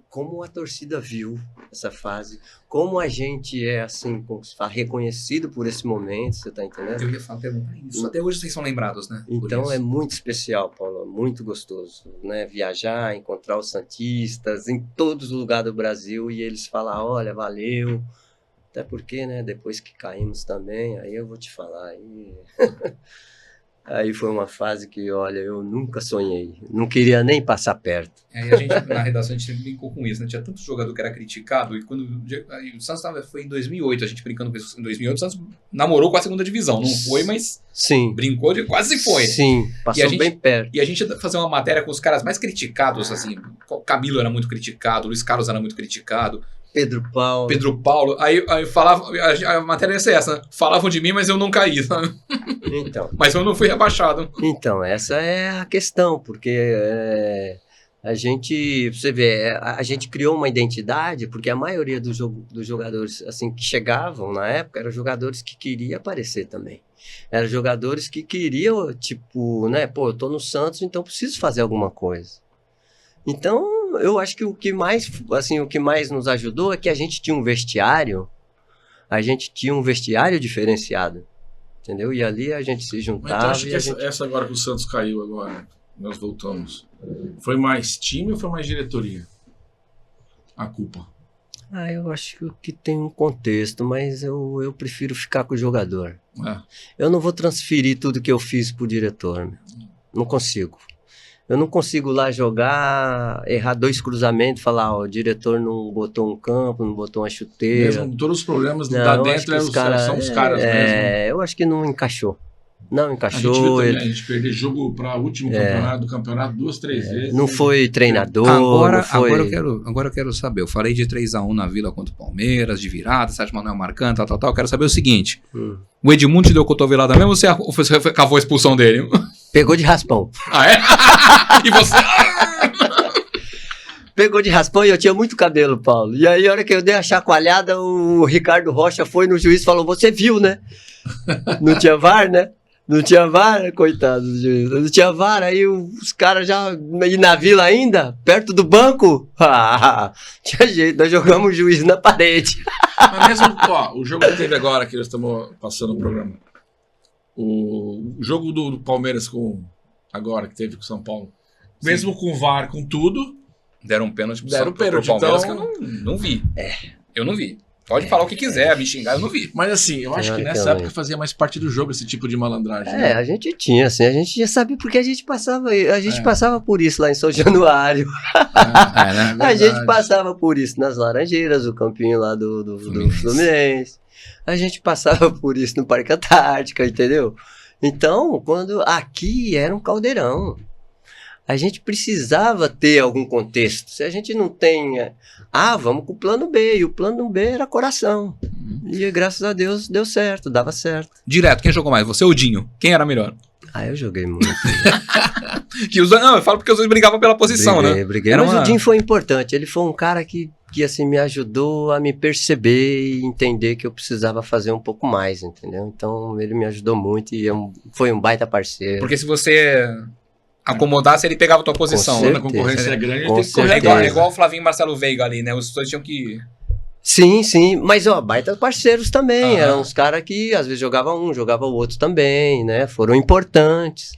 como a torcida viu essa fase, como a gente é assim, reconhecido por esse momento, você tá entendendo? Eu ia perguntar isso. Até hoje vocês são lembrados, né? Então é muito especial, Paulo, muito gostoso, né? Viajar, encontrar os santistas em todos os lugares do Brasil e eles falam, olha, valeu. Até porque, né, depois que caímos também, aí eu vou te falar, aí foi uma fase que, olha, eu nunca sonhei, não queria nem passar perto. E a gente, na redação, a gente brincou com isso, né? Tinha tanto jogador que era criticado, e quando o Santos foi em 2008, a gente brincando com isso, em 2008 o Santos namorou com a segunda divisão, não foi, mas sim, brincou, quase foi. Sim, passou bem perto. E a gente ia fazer uma matéria com os caras mais criticados, assim, Camilo era muito criticado, Luiz Carlos era muito criticado, Pedro Paulo. Aí falava, a matéria ia ser essa, né? Falavam de mim, mas eu não caí, sabe? Então. Mas eu não fui rebaixado. Então, essa é a questão, porque a gente, você vê, a gente criou uma identidade, porque a maioria dos jogadores assim, que chegavam na época eram jogadores que queriam aparecer também. Eram jogadores que queriam, tipo, né, pô, eu tô no Santos, então preciso fazer alguma coisa. Então, eu acho que o que mais nos ajudou é que a gente tinha um vestiário diferenciado, entendeu? E ali a gente se juntava. Mas acho que essa agora que o Santos caiu agora, nós voltamos, foi mais time ou foi mais diretoria? A culpa? Eu acho que tem um contexto, mas eu prefiro ficar com o jogador. Eu não vou transferir tudo que eu fiz pro diretor, não consigo. Eu não consigo lá jogar, errar 2 cruzamentos, falar, o diretor não botou um campo, não botou uma chuteira. Mesmo todos os problemas lá dentro são os caras mesmo. Eu acho que não encaixou. Não encaixou. A gente viu também, a gente perdeu jogo para o último campeonato do campeonato 2, 3 vezes. Não foi treinador, Agora eu quero saber, eu falei de 3-1 na Vila contra o Palmeiras, de virada, Sérgio Manuel marcando, tal. Eu quero saber o seguinte, o Edmundo te deu cotovelada mesmo ou você cavou a expulsão dele? Pegou de raspão. Ah, é? E você... Pegou de raspão e eu tinha muito cabelo, Paulo. E aí, a hora que eu dei a chacoalhada, o Ricardo Rocha foi no juiz e falou, você viu, né? Não tinha VAR, né? Não tinha vara, coitado do juiz. Não tinha vara, aí os caras já... E na Vila ainda, perto do banco, tinha jeito, nós jogamos o juiz na parede. Mas mesmo, ó, o jogo que teve agora, que nós estamos passando o programa, o jogo do Palmeiras agora, que teve com o São Paulo, mesmo com o VAR, com tudo... Deram um pênalti Deram pro pênalti, Palmeiras, então... que eu não vi. Eu não vi. Pode falar o que quiser, me xingar, eu não vi. Mas assim, eu acho que nessa época fazia mais parte do jogo esse tipo de malandragem. É, a gente tinha, assim, a gente já sabia porque a gente passava por isso lá em São Januário. Né? A gente passava por isso nas Laranjeiras, o campinho lá do Fluminense. A gente passava por isso no Parque Antártica, entendeu? Então, aqui era um caldeirão. A gente precisava ter algum contexto. Se a gente não tem... vamos com o plano B. E o plano B era coração. E graças a Deus deu certo, dava certo. Direto, quem jogou mais? Você ou o Dinho? Quem era melhor? Eu joguei muito. Não, eu falo porque os dois brigavam pela posição, né? Briguei. Mas o Dinho foi importante. Ele foi um cara que assim, me ajudou a me perceber e entender que eu precisava fazer um pouco mais, entendeu? Então, ele me ajudou muito e foi um baita parceiro. Porque se você... acomodasse, ele pegava a tua posição. Quando a concorrência é grande, ele tem que correr. correr. É igual o Flavinho e Marcelo Veiga ali, né? Os dois tinham que... Sim, mas baita parceiros também, eram uns caras que às vezes jogava um, jogava o outro também, né? Foram importantes,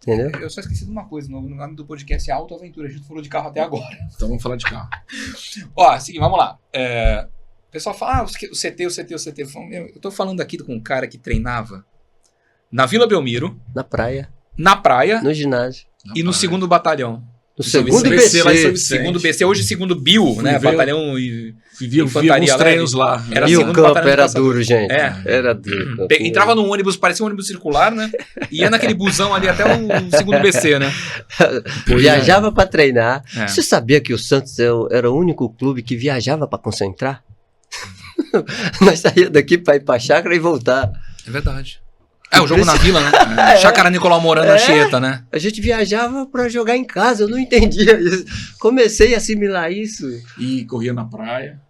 entendeu? Eu só esqueci de uma coisa, o nome do podcast é Auto Aventura, a gente falou de carro até agora. Então vamos falar de carro. Ó, seguinte, vamos lá. O pessoal fala, o CT. Eu tô falando aqui com um cara que treinava na Vila Belmiro, Na praia, no ginásio. E no segundo batalhão. No segundo BC, lá em São BC. Vicente. Segundo BC, hoje segundo BIL, né? ver- Batalhão e Via infantaria uns treinos lá. Era E o segundo campo batalhão de era caçadores. duro, gente. É. Era duro. Entrava num ônibus, parecia um ônibus circular, né? E ia naquele busão ali até o segundo BC, né? Viajava pra treinar. É. Você sabia que o Santos era o único clube que viajava pra concentrar? Nós saíamos daqui pra ir pra chácara e voltar. É verdade. O jogo na Vila, né? Chácara Nicolau Morano, Anchieta, né? A gente viajava pra jogar em casa, eu não entendia isso. Comecei a assimilar isso. E corria na praia.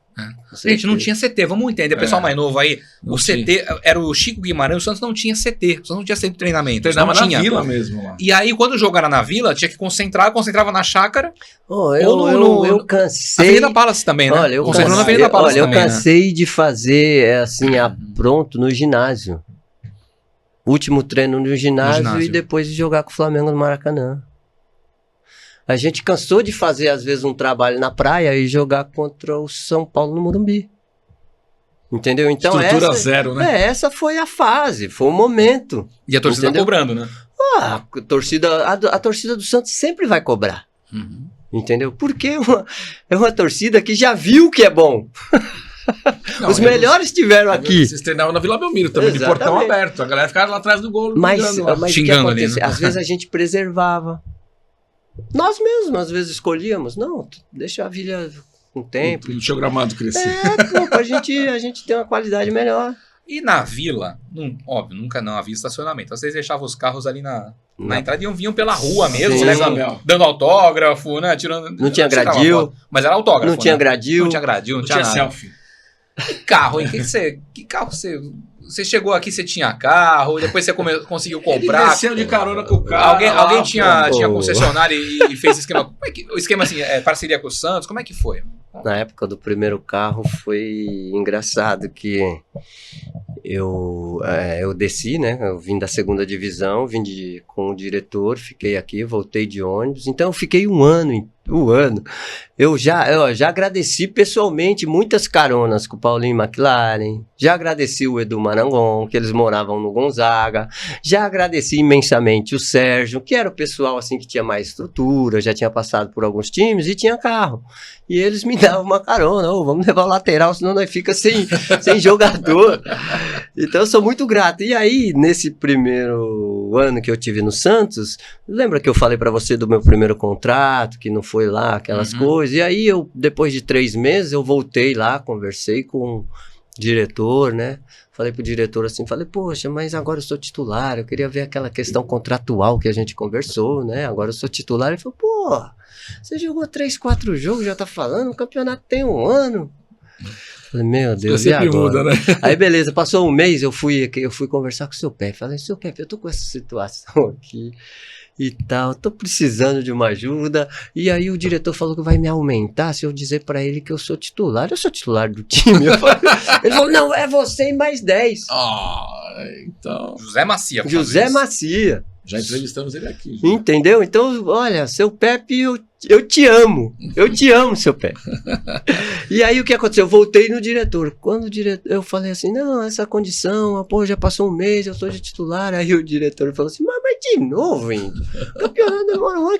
Gente, não tinha CT, vamos entender, pessoal mais novo aí. Não O CT era o Chico Guimarães, o Santos não tinha CT, o Santos não tinha centro de treinamento. Treinava não na tinha. Vila mesmo lá. E aí, quando o jogo era na Vila, tinha que concentrava na chácara. Eu cansei. Avenida Palace também, né? Olha, eu Concentrou na Avenida Palace também, eu cansei de fazer assim, pronto no ginásio. Último treino no ginásio e depois de jogar com o Flamengo no Maracanã. A gente cansou de fazer, às vezes, um trabalho na praia e jogar contra o São Paulo no Morumbi. Entendeu? Então, Estrutura zero, né? essa foi a fase, foi o momento. E a torcida Entendeu? cobrando, né? A torcida do Santos sempre vai cobrar. Uhum. Entendeu? Porque é uma torcida que já viu que é bom. Os melhores estiveram aqui. Vocês treinavam na Vila Belmiro também, de portão Exatamente. aberto. A galera ficava lá atrás do gol. Mas lá. o que Xingando ali, acontece? né? Às vezes a gente preservava. Nós mesmos, às vezes, escolhíamos. Não, deixa a Vila com tempo. Deixa o gramado crescer. Pra gente ter uma qualidade melhor. E na Vila, óbvio, nunca não havia estacionamento. Vocês deixavam os carros ali na entrada e vinham pela rua mesmo, Sim. né? Dando autógrafo, né? Tirando, Não tinha tirava gradil. foto. Mas era autógrafo. Não tinha né? gradil. Não tinha gradil, não Não tinha tinha nada. selfie. Que carro, hein? Que carro você. Você chegou aqui, você tinha carro, depois você conseguiu comprar. Ele desceu de carona com o carro. Alguém tinha pô. concessionária e fez esquema. Como é que, o esquema assim, parceria com o Santos, como é que foi? Na época do primeiro carro foi engraçado que eu desci, né? Eu vim da segunda divisão, com o diretor, fiquei aqui, voltei de ônibus. Então eu fiquei um ano. Eu já agradeci pessoalmente muitas caronas com o Paulinho McLaren. Já agradeci o Edu Marangon, que eles moravam no Gonzaga. Já agradeci imensamente o Sérgio, que era o pessoal assim que tinha mais estrutura, já tinha passado por alguns times e tinha carro. E eles me davam uma carona, vamos levar o lateral, senão nós fica sem jogador. Então eu sou muito grato. E aí, nesse primeiro ano que eu tive no Santos, lembra que eu falei pra você do meu primeiro contrato, que não foi lá, aquelas coisas? E aí, depois de 3 meses, eu voltei lá, conversei com o diretor, né? Falei pro diretor assim, poxa, mas agora eu sou titular, eu queria ver aquela questão contratual que a gente conversou, né? Agora eu sou titular. Ele falou, pô, você jogou 3, 4 jogos, já tá falando, o campeonato tem 1 ano. Falei, meu Deus, e sempre agora? muda, né? Aí, beleza, passou um mês, eu fui conversar com o seu Pepe. Falei, seu Pepe, eu tô com essa situação aqui e tal, tô precisando de uma ajuda. E aí o diretor falou que vai me aumentar se eu dizer pra ele que eu sou titular. Eu sou titular do time. Ele falou, não, é você e mais 10. Então... José Macia. José Macia. Já entrevistamos ele aqui. Já. Entendeu? Então, olha, seu Pepe, eu te amo. Eu te amo, seu Pepe. E aí o que aconteceu? Eu voltei no diretor. Quando o diretor, eu falei assim, não, essa condição, pô, já passou um mês, eu sou de titular. Aí o diretor falou assim, mas de novo, Índio? Campeonato demora um ano.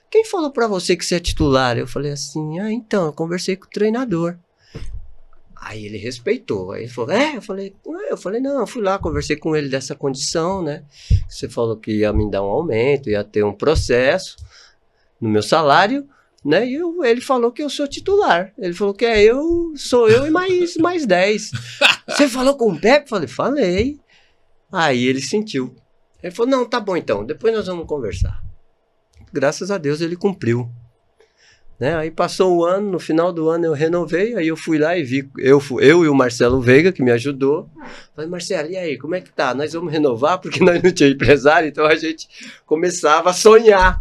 Quem falou pra você que você é titular? Eu falei assim, então, eu conversei com o treinador. Aí ele respeitou, aí ele falou, eu falei, não, eu fui lá, conversei com ele dessa condição, né, você falou que ia me dar um aumento, ia ter um processo no meu salário, né, e ele falou que eu sou titular, ele falou que sou eu e mais 10, você falou com o Pepe? Falei, aí ele sentiu, ele falou, não, tá bom então, depois nós vamos conversar, graças a Deus ele cumpriu. Né? Aí passou o ano, no final do ano eu renovei, aí eu fui lá e vi, eu e o Marcelo Veiga, que me ajudou. Falei, Marcelo, e aí, como é que tá? Nós vamos renovar, porque nós não tínhamos empresário, então a gente começava a sonhar.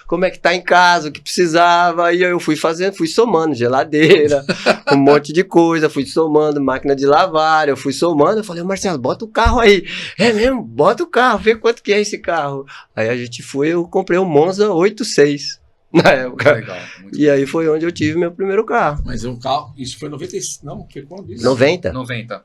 Como é que tá em casa, o que precisava, aí eu fui somando geladeira, um monte de coisa, fui somando máquina de lavar, eu fui somando, eu falei, Marcelo, bota o carro aí, é mesmo, bota o carro, vê quanto que é esse carro, aí a gente eu comprei um Monza 86 na época, Legal, e aí foi onde eu tive meu primeiro carro. Mas um carro, isso foi 95, não, foi quando isso? 90.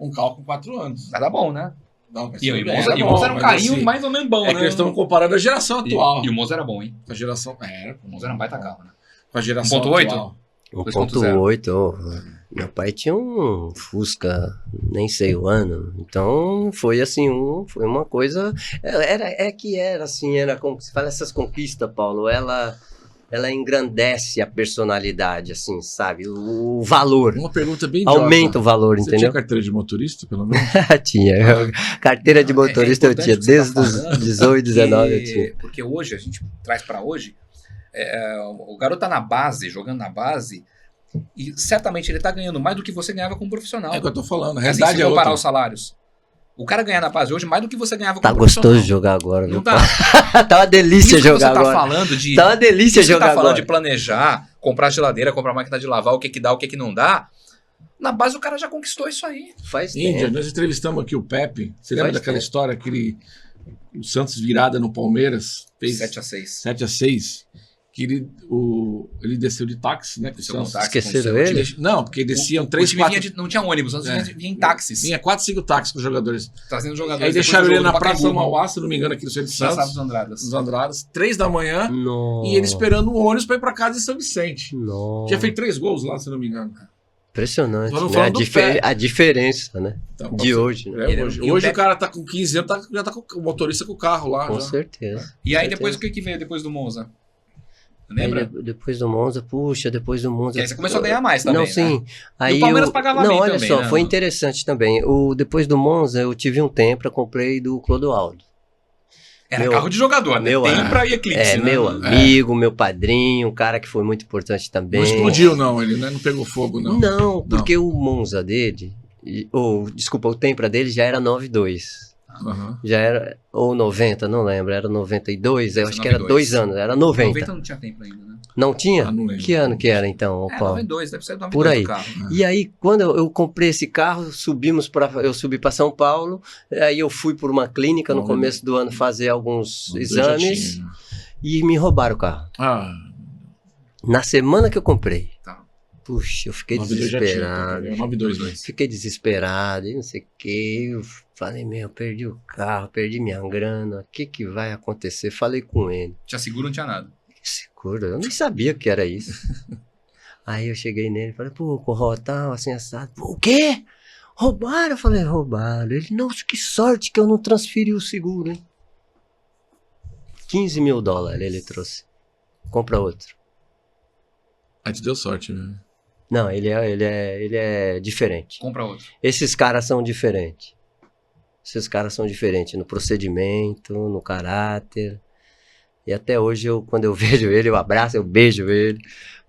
Um carro com 4 anos. Era bom, né? Não, mas E o tudo bem, Monza era um mas carrinho assim, mais ou menos bom, é né? que eles estão comparando a geração atual. E o Monza era bom, hein? A geração... O Monza era um baita carro, né? Com a geração 1.8? atual. 1.8, meu pai tinha um Fusca, nem sei o ano, então foi assim, foi uma coisa, como se fala, essas conquistas, Paulo, ela engrandece a personalidade, assim, sabe, o valor. Uma pergunta bem idiota. Aumenta o valor, Você entendeu? tinha carteira de motorista, pelo menos? Tinha, carteira de motorista eu tinha, desde os 18, 19 eu tinha. Porque hoje, a gente traz pra hoje, o garoto tá na base, jogando na base, e certamente ele tá ganhando mais do que você ganhava como profissional. É o que eu tô falando, a Assim, realidade se é comparar outra. os salários. O cara ganhar na base hoje mais do que você ganhava Tá como profissional. gostoso de jogar agora, viu? Não tá. Tá uma delícia Isso que jogar você tá agora. falando de... Tá uma delícia Isso que jogar tá falando agora. de planejar, comprar geladeira, comprar máquina de lavar, o que que dá, o que que não dá. Na base o cara já conquistou isso aí. Faz Índia, tempo. nós entrevistamos aqui o Pepe. Você lembra Faz daquela tempo. história que o Santos virada no Palmeiras fez 7-6. 7-6, que ele desceu de táxi, né? Desceu com Santos- táxi, Esqueceram com o ele? Não, porque desciam O 3, time 4... não tinha ônibus, antes vinha em táxis. Vinha 4, 5 táxis com os jogadores. Trazendo jogadores. Aí Depois deixaram do ele jogo na do Praça Pacaembu, Mauá, se não me engano, aqui no centro de Praça Santos, dos Andradas. nos Andradas, 3 da manhã, Nossa. e ele esperando o ônibus pra ir pra casa em São Vicente. Nossa. Tinha feito 3 gols lá, se não me engano. Impressionante, Vamos né? falando do pé. A diferença, né? Então, De hoje, né? Hoje E o o Pepe- cara tá com 15 anos, já tá com o motorista com o carro lá. Com já. certeza. E aí Com depois o certeza. que veio depois do Monza? Lembra? Aí, depois do Monza, depois do Monza... E aí você começou a ganhar mais também, Não, né? sim. Aí o Palmeiras pagava Não, bem olha também, só, né? foi interessante também. Depois do Monza, eu tive um Tempra, comprei do Clodoaldo. Era Meu- carro de jogador, né? meu- Tempra e Eclipse, né? Meu amigo, meu padrinho, um cara que foi muito importante também. Não explodiu, não, ele né? Não pegou fogo, não. Não, porque o Monza dele, desculpa, o Tempra dele já era 9.2. Aham. Já era, ou 90, não lembro, era 92, eu acho que era 92. 2 anos, era 90. 90 não tinha tempo ainda, né? Não tinha? Ah, não lembro. Que ano que era então, ô Paulo? 92, deve ser 92 Por aí. do carro. E aí, quando eu comprei esse carro, eu subi para São Paulo, aí eu fui por uma clínica no Bom, começo do ano fazer alguns Os dois já exames tinham. e me roubaram o carro. Ah, Na semana que eu comprei. Tá. Puxa, eu fiquei 92 já desesperado. tinha. 92. Fiquei desesperado e não sei o que. Eu falei, perdi o carro, perdi minha grana, o que vai acontecer? Falei com ele. Tinha seguro, não tinha nada. Seguro, eu nem sabia o que era isso. Aí eu cheguei nele e falei, pô, Corró, tal, assim, assado. Pô, o quê? Roubaram? Eu falei, roubaram. Ele, nossa, que sorte que eu não transferi o seguro, hein? $15 mil ele trouxe. Compra outro. Aí te deu sorte, né? Não, ele é diferente. Compra outro. Esses caras são diferentes. Esses caras são diferentes no procedimento, no caráter. E até hoje, quando eu vejo ele, eu abraço, eu beijo ele.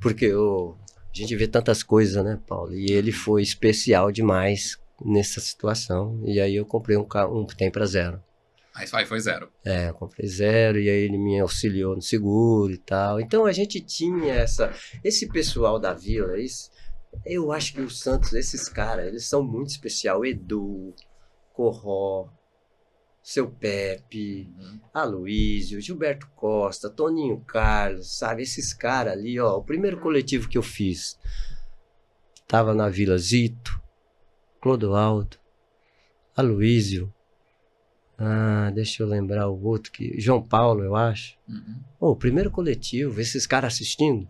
Porque gente vê tantas coisas, né, Paulo? E ele foi especial demais nessa situação. E aí eu comprei um Tempra zero. Aí foi zero. Eu comprei zero, e aí ele me auxiliou no seguro e tal. Então a gente tinha esse pessoal da Vila, eu acho que o Santos, esses caras, eles são muito especial. Edu, Corró, Seu Pepe, Aloísio, Gilberto Costa, Toninho Carlos, sabe? Esses caras ali, ó. O primeiro coletivo que eu fiz tava na Vila Zito, Clodoaldo, Aloísio. Deixa eu lembrar o outro, João Paulo, eu acho. O primeiro coletivo, esses caras assistindo.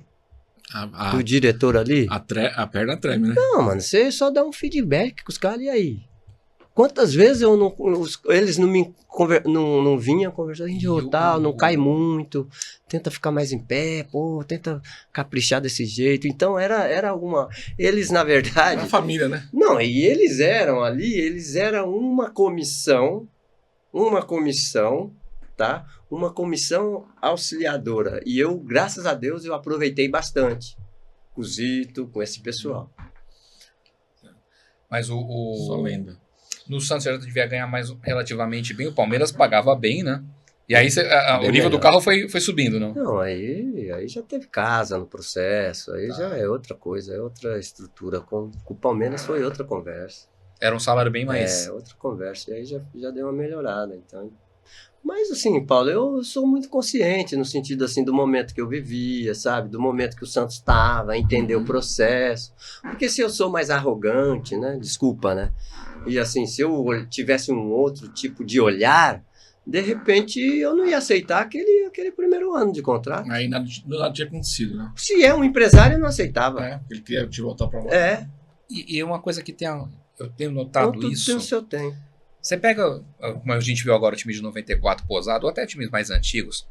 O diretor ali. A perna treme, né? Não, mano, você só dá um feedback com os caras, e aí? Quantas vezes eles não vinham conversar, a gente tal, não cai muito, tenta ficar mais em pé, tenta caprichar desse jeito. Então era alguma... Eles, na verdade... Era a família, né? Não, e eles eram uma comissão, tá? Uma comissão auxiliadora. E eu, graças a Deus, eu aproveitei bastante com o Zito, com esse pessoal. Mas Só lenda. No Santos já devia ganhar mais relativamente bem. O Palmeiras pagava bem, né? E aí o nível do carro foi subindo, não? Não, aí já teve casa no processo, aí já é outra coisa, é outra estrutura. Com o Palmeiras foi outra conversa. Era um salário bem mais... outra conversa, e aí já deu uma melhorada, então... Mas assim, Paulo, eu sou muito consciente no sentido assim do momento que eu vivia, sabe? Do momento que o Santos estava, entender o processo. Porque se eu sou mais arrogante, né? Desculpa, né? E assim, se eu tivesse um outro tipo de olhar, de repente eu não ia aceitar aquele primeiro ano de contrato. Aí nada tinha acontecido, né? Se é um empresário, eu não aceitava. Ele queria te voltar pra lá. E uma coisa que eu tenho notado isso... Eu tenho. Você pega, como a gente viu agora, o time de 94 posado, ou até times mais antigos,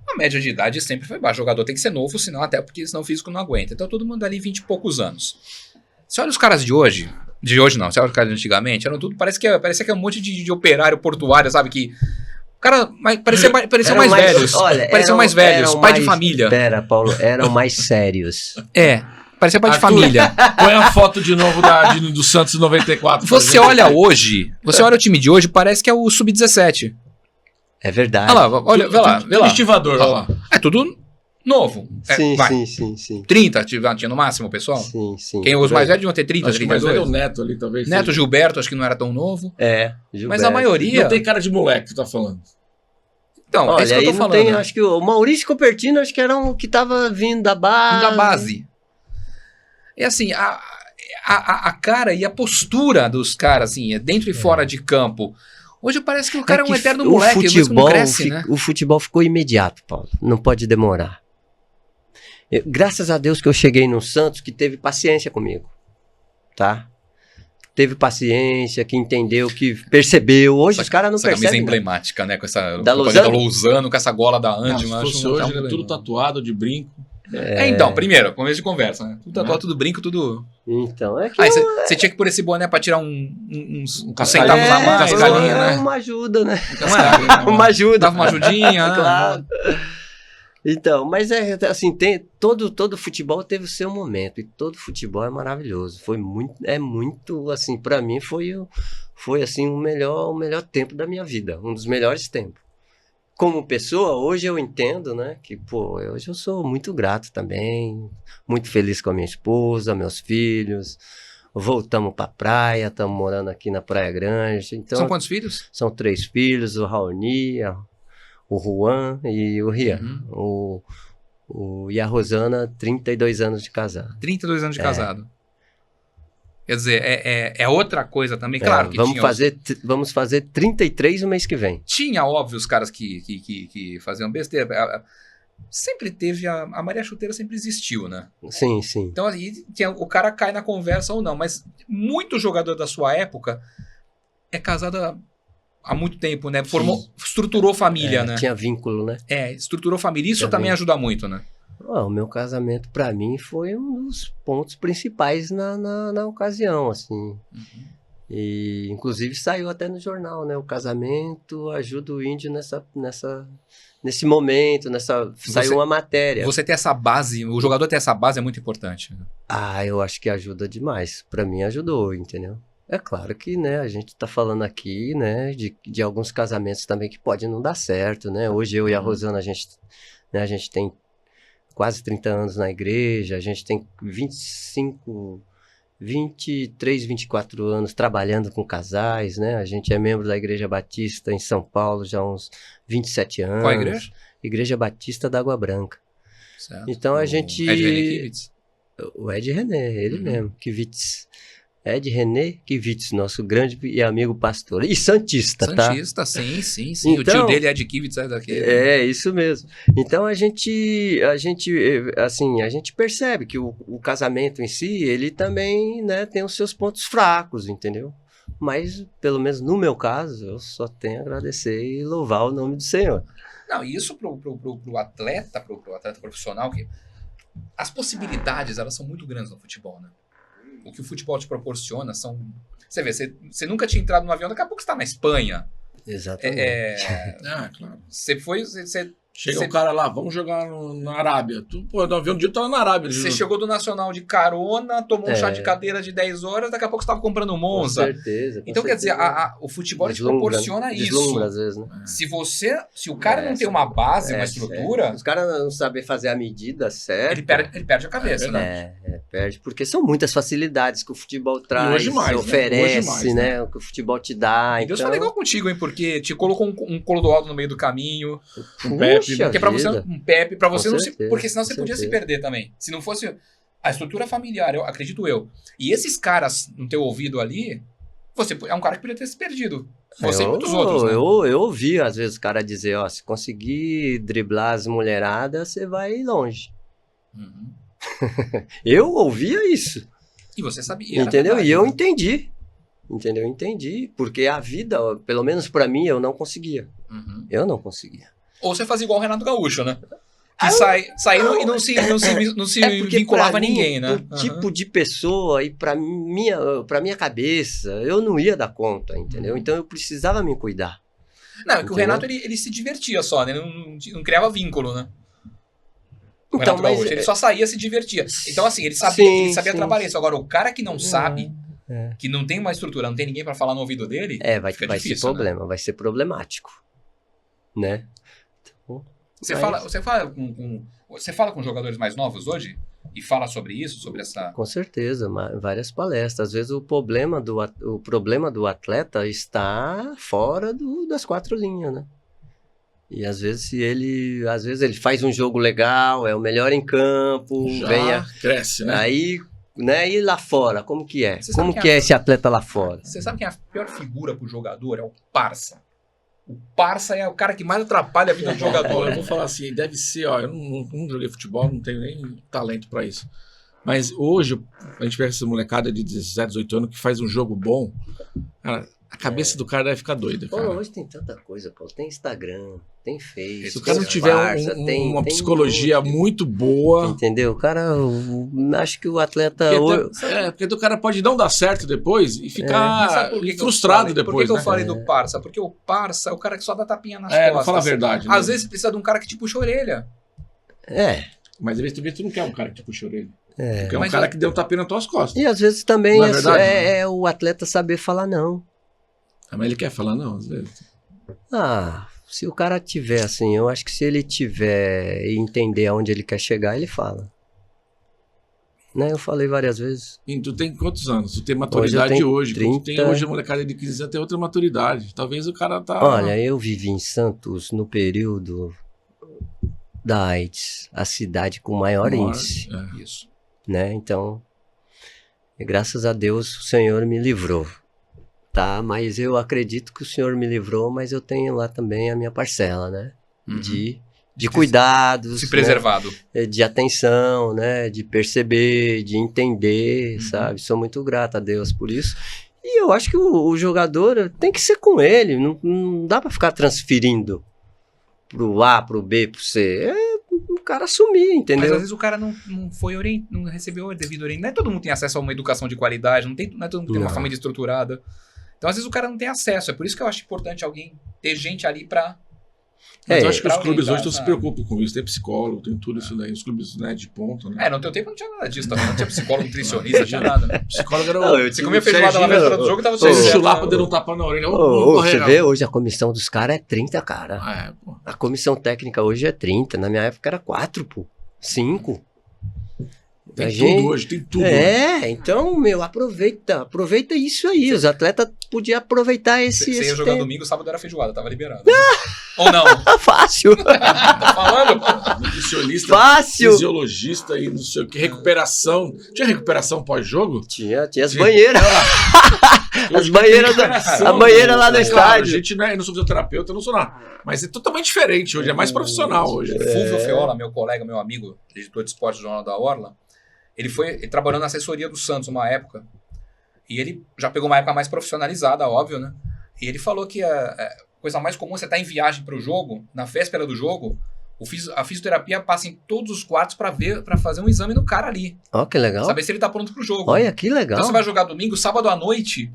a média de idade sempre foi baixa. O jogador tem que ser novo, senão senão o físico não aguenta. Então todo mundo ali 20 e poucos anos. Você olha os caras de hoje não, você olha os caras de antigamente, eram tudo, parecia que é um monte de operário portuário, sabe, que... O cara parecia mais velhos. Olha, pareciam mais velhos, pai de família. Pera, Paulo, eram mais sérios. Parecia pai de família. Põe a foto de novo do Santos 94. Você olha o time de hoje, parece que é o Sub-17. É verdade. Olha lá, vê lá. Estivador, olha lá. É tudo novo. Sim. 30 tinha no máximo, pessoal? Sim. Os mais velhos deviam ter 30, acho 32. Que mais velho é o Neto ali, talvez. Neto, Gilberto, acho que não era tão novo. Gilberto. Mas a maioria... Não tem cara de moleque que tu tá falando. Então, olha, é isso que eu tô falando. Acho que o Maurício Copertino, acho que era um que tava vindo da base. É assim, a cara e a postura dos caras, assim, dentro e fora de campo. Hoje parece que o cara é um eterno moleque, futebol, não cresce, né? O futebol ficou imediato, Paulo. Não pode demorar. Graças a Deus que eu cheguei no Santos, que teve paciência comigo, tá? Teve paciência, que entendeu, que percebeu. Hoje os caras não percebem. Essa camisa emblemática, né? Com essa da Lousano, com essa gola da Andy. Se fosse hoje, era tudo tatuado, de brinco. Então, primeiro, começo de conversa, né? Tudo tatuado, tudo brinco, tudo... Então, é que... Você tinha que pôr esse boné pra tirar uns centavos a mais. Cascalinha, né? Uma ajuda, né? Uma ajuda. Dava uma ajudinha, né? Claro. Então, mas assim, todo futebol teve o seu momento, e todo futebol é maravilhoso. É muito, assim, pra mim foi assim, o melhor tempo da minha vida, um dos melhores tempos. Como pessoa, hoje eu entendo, né, que, hoje eu sou muito grato também, muito feliz com a minha esposa, meus filhos, voltamos pra praia, estamos morando aqui na Praia Grande. Então, são quantos filhos? São 3 filhos, o Raoni, o Juan e o Rian. E a Rosana, 32 anos de casado. 32 anos de casado. Quer dizer, é outra coisa também, claro que vamos fazer 33 no mês que vem. Tinha, óbvio, os caras que faziam besteira. Sempre teve, a Maria Chuteira sempre existiu, né? Sim. Então, aí, o cara cai na conversa ou não, mas muito jogador da sua época é casado há muito tempo, né? Estruturou família, né? Tinha vínculo, né? Estruturou família. Isso também ajuda muito, né? O meu casamento, pra mim, foi um dos pontos principais na ocasião, assim. E, inclusive, saiu até no jornal, né? O casamento ajuda o índio nesse momento, saiu uma matéria. Você ter essa base, o jogador ter essa base é muito importante. Eu acho que ajuda demais. Pra mim ajudou, entendeu? É claro que, né, a gente tá falando aqui, né, de alguns casamentos também que pode não dar certo, né? Hoje eu e a Rosana, a gente tem quase 30 anos na igreja, a gente tem 23, 24 anos trabalhando com casais, né? A gente é membro da Igreja Batista em São Paulo já há uns 27 anos. Qual a igreja? Igreja Batista da Água Branca. Certo. Então a gente... Ed René Kivitz. O Ed René, ele mesmo, Kivitz. Ed René Kivitz, nosso grande e amigo pastor. E santista, tá? Santista, sim. Então, o tio dele, Ed Kivitz, é daquele. É, isso mesmo. Então a gente percebe que o casamento em si, ele também, né, tem os seus pontos fracos, entendeu? Mas, pelo menos no meu caso, eu só tenho a agradecer e louvar o nome do Senhor. Não, e isso pro atleta, pro atleta profissional, que as possibilidades, elas são muito grandes no futebol, né? O que o futebol te proporciona são... Você vê, você nunca tinha entrado no avião, daqui a pouco você tá na Espanha. Exatamente. Claro. Você foi... Chega um cara lá, vamos jogar na Arábia. No avião do dia tu tava na Arábia. Você chegou do Nacional de carona, tomou um chá de cadeira de 10 horas, daqui a pouco você tava comprando um Monza. Com certeza. Então, quer dizer, o futebol te proporciona isso. Deslumbra às vezes, né? Se o cara não tem uma base, uma estrutura... Os caras não sabem fazer a medida certa... Ele perde a cabeça, né? Perde, porque são muitas facilidades que o futebol traz, hoje mais, oferece, né? Hoje mais, né? O que o futebol te dá. E Deus foi legal contigo, hein? Porque te colocou um Clodoaldo no meio do caminho, um Pepe, porque pra você um Pepe, pra você Com não certeza, porque senão você podia se perder também. Se não fosse a estrutura familiar, acredito eu. E esses caras no teu ouvido ali, você é um cara que podia ter se perdido. Você e muitos outros, né? Eu ouvi, às vezes, o cara dizer, ó, se conseguir driblar as mulheradas, você vai longe. Uhum. Eu ouvia isso. E você sabia. Entendeu? Verdade, E eu né? entendi. Entendeu? Entendi. Porque a vida, pelo menos pra mim, eu não conseguia. Uhum. Eu não conseguia. Ou você fazia igual o Renato Gaúcho, né? Que saiu e não se vinculava a ninguém, né? O tipo de pessoa e pra minha cabeça, eu não ia dar conta, entendeu? Então eu precisava me cuidar. Não, é que o Renato, ele se divertia só, né? Não criava vínculo, né? O Então, Renato mas Gaúcho, ele só saía, se divertia. Então, assim, ele sabia trabalhar isso. Agora, o cara que não sabe, que não tem uma estrutura, não tem ninguém pra falar no ouvido dele, vai difícil, ser problema, né? Vai ser problemático, né? Você fala com jogadores mais novos hoje? E fala sobre isso, sobre essa... Com certeza, várias palestras. Às vezes o problema do atleta está fora das 4 linhas, né? E às vezes ele faz um jogo legal, é o melhor em campo, cresce, né? Aí, né, e lá fora, como que é? Como que é esse atleta lá fora? Você sabe quem é a pior figura pro jogador? É o parça. O parça é o cara que mais atrapalha a vida do jogador. Eu vou falar assim, deve ser, ó, eu não joguei futebol, não tenho nem talento pra isso. Mas hoje, a gente pega essa molecada de 17, 18 anos que faz um jogo bom, cara, a cabeça do cara deve ficar doida, cara. Hoje tem tanta coisa, pô. Tem Instagram, tem Facebook. Se o cara não tiver uma psicologia muito boa... Entendeu? O cara, acho que o atleta... Porque o cara pode não dar certo depois e ficar frustrado depois, Por que né? eu falei do parça? Porque o parça é o cara que só dá tapinha nas costas. Não fala a verdade. Né? Às vezes precisa de um cara que te puxa a orelha. Mas às vezes tu não quer um cara que te puxa a orelha. Tu quer um Mas cara que dê um tapinha nas tuas costas. E às vezes também Não é verdade, é o atleta saber falar não. Mas ele quer falar não, às vezes. Se o cara tiver assim, eu acho que se ele tiver e entender aonde ele quer chegar, ele fala. Né? Eu falei várias vezes. E tu tem quantos anos? Tu tem maturidade hoje. 30... Tu tem hoje a molecada de 15 anos, tem outra maturidade. Talvez o cara tá... Olha, eu vivi em Santos no período da AIDS, a cidade com maior índice. Isso. Né? Então, graças a Deus, o Senhor me livrou. Tá, mas eu acredito que o Senhor me livrou, mas eu tenho lá também a minha parcela, né? De cuidados. Se preservado. Né? De atenção, né? De perceber, de entender, sabe? Sou muito grato a Deus por isso. E eu acho que o jogador tem que ser com ele. Não dá pra ficar transferindo pro A, pro B, pro C. cara assumir, Mas entendeu? às vezes o cara não foi não recebeu a devida orientação. Não é todo mundo tem acesso a uma educação de qualidade, não é todo mundo tem uma família estruturada. Então, às vezes, o cara não tem acesso. É por isso que eu acho importante alguém ter gente ali pra... Mas eu acho que os pra clubes orientar, hoje não se sabe? preocupam com isso. Tem psicólogo, tem tudo isso daí. Os clubes, né, de ponta, né? No teu tempo não tinha nada disso também. Não tinha psicólogo, nutricionista, não tinha nada. Psicólogo era Não, o... eu Você comia feijoada na véspera do jogo e tava tudo Você certo, chulapa né? pra dar um tapa na orelha. Você vê, hoje a comissão dos caras é 30, cara. É, pô. A comissão técnica hoje é 30. Na minha época era 4, pô. 5. Tem A tudo gente- hoje, tem tudo. Então, meu, aproveita isso aí. Os atletas podiam aproveitar esse Você ia jogar tempo. domingo, sábado era feijoada, tava liberado. Ou não? Fácil, Tá falando? Nutricionista, fácil. fisiologista e não sei o que, recuperação. Tinha recuperação pós-jogo? Tinha as banheiras. As Hoje banheiras tem recuperação, a banheira lá no claro, estádio. A gente não é, eu não sou fisioterapeuta, eu não sou nada. Mas é totalmente diferente hoje, é mais profissional hoje. Fulvio Feola, meu colega, meu amigo, editor de esporte do Jornal da Orla, ele trabalhou na assessoria do Santos uma época, e ele já pegou uma época mais profissionalizada, óbvio, né? E ele falou que a coisa mais comum é você estar em viagem para o jogo, na véspera do jogo, a fisioterapia passa em todos os quartos para fazer um exame no cara ali, Ó, que legal. saber se ele tá pronto pro jogo. Olha, que legal. Então você vai jogar domingo, sábado à noite,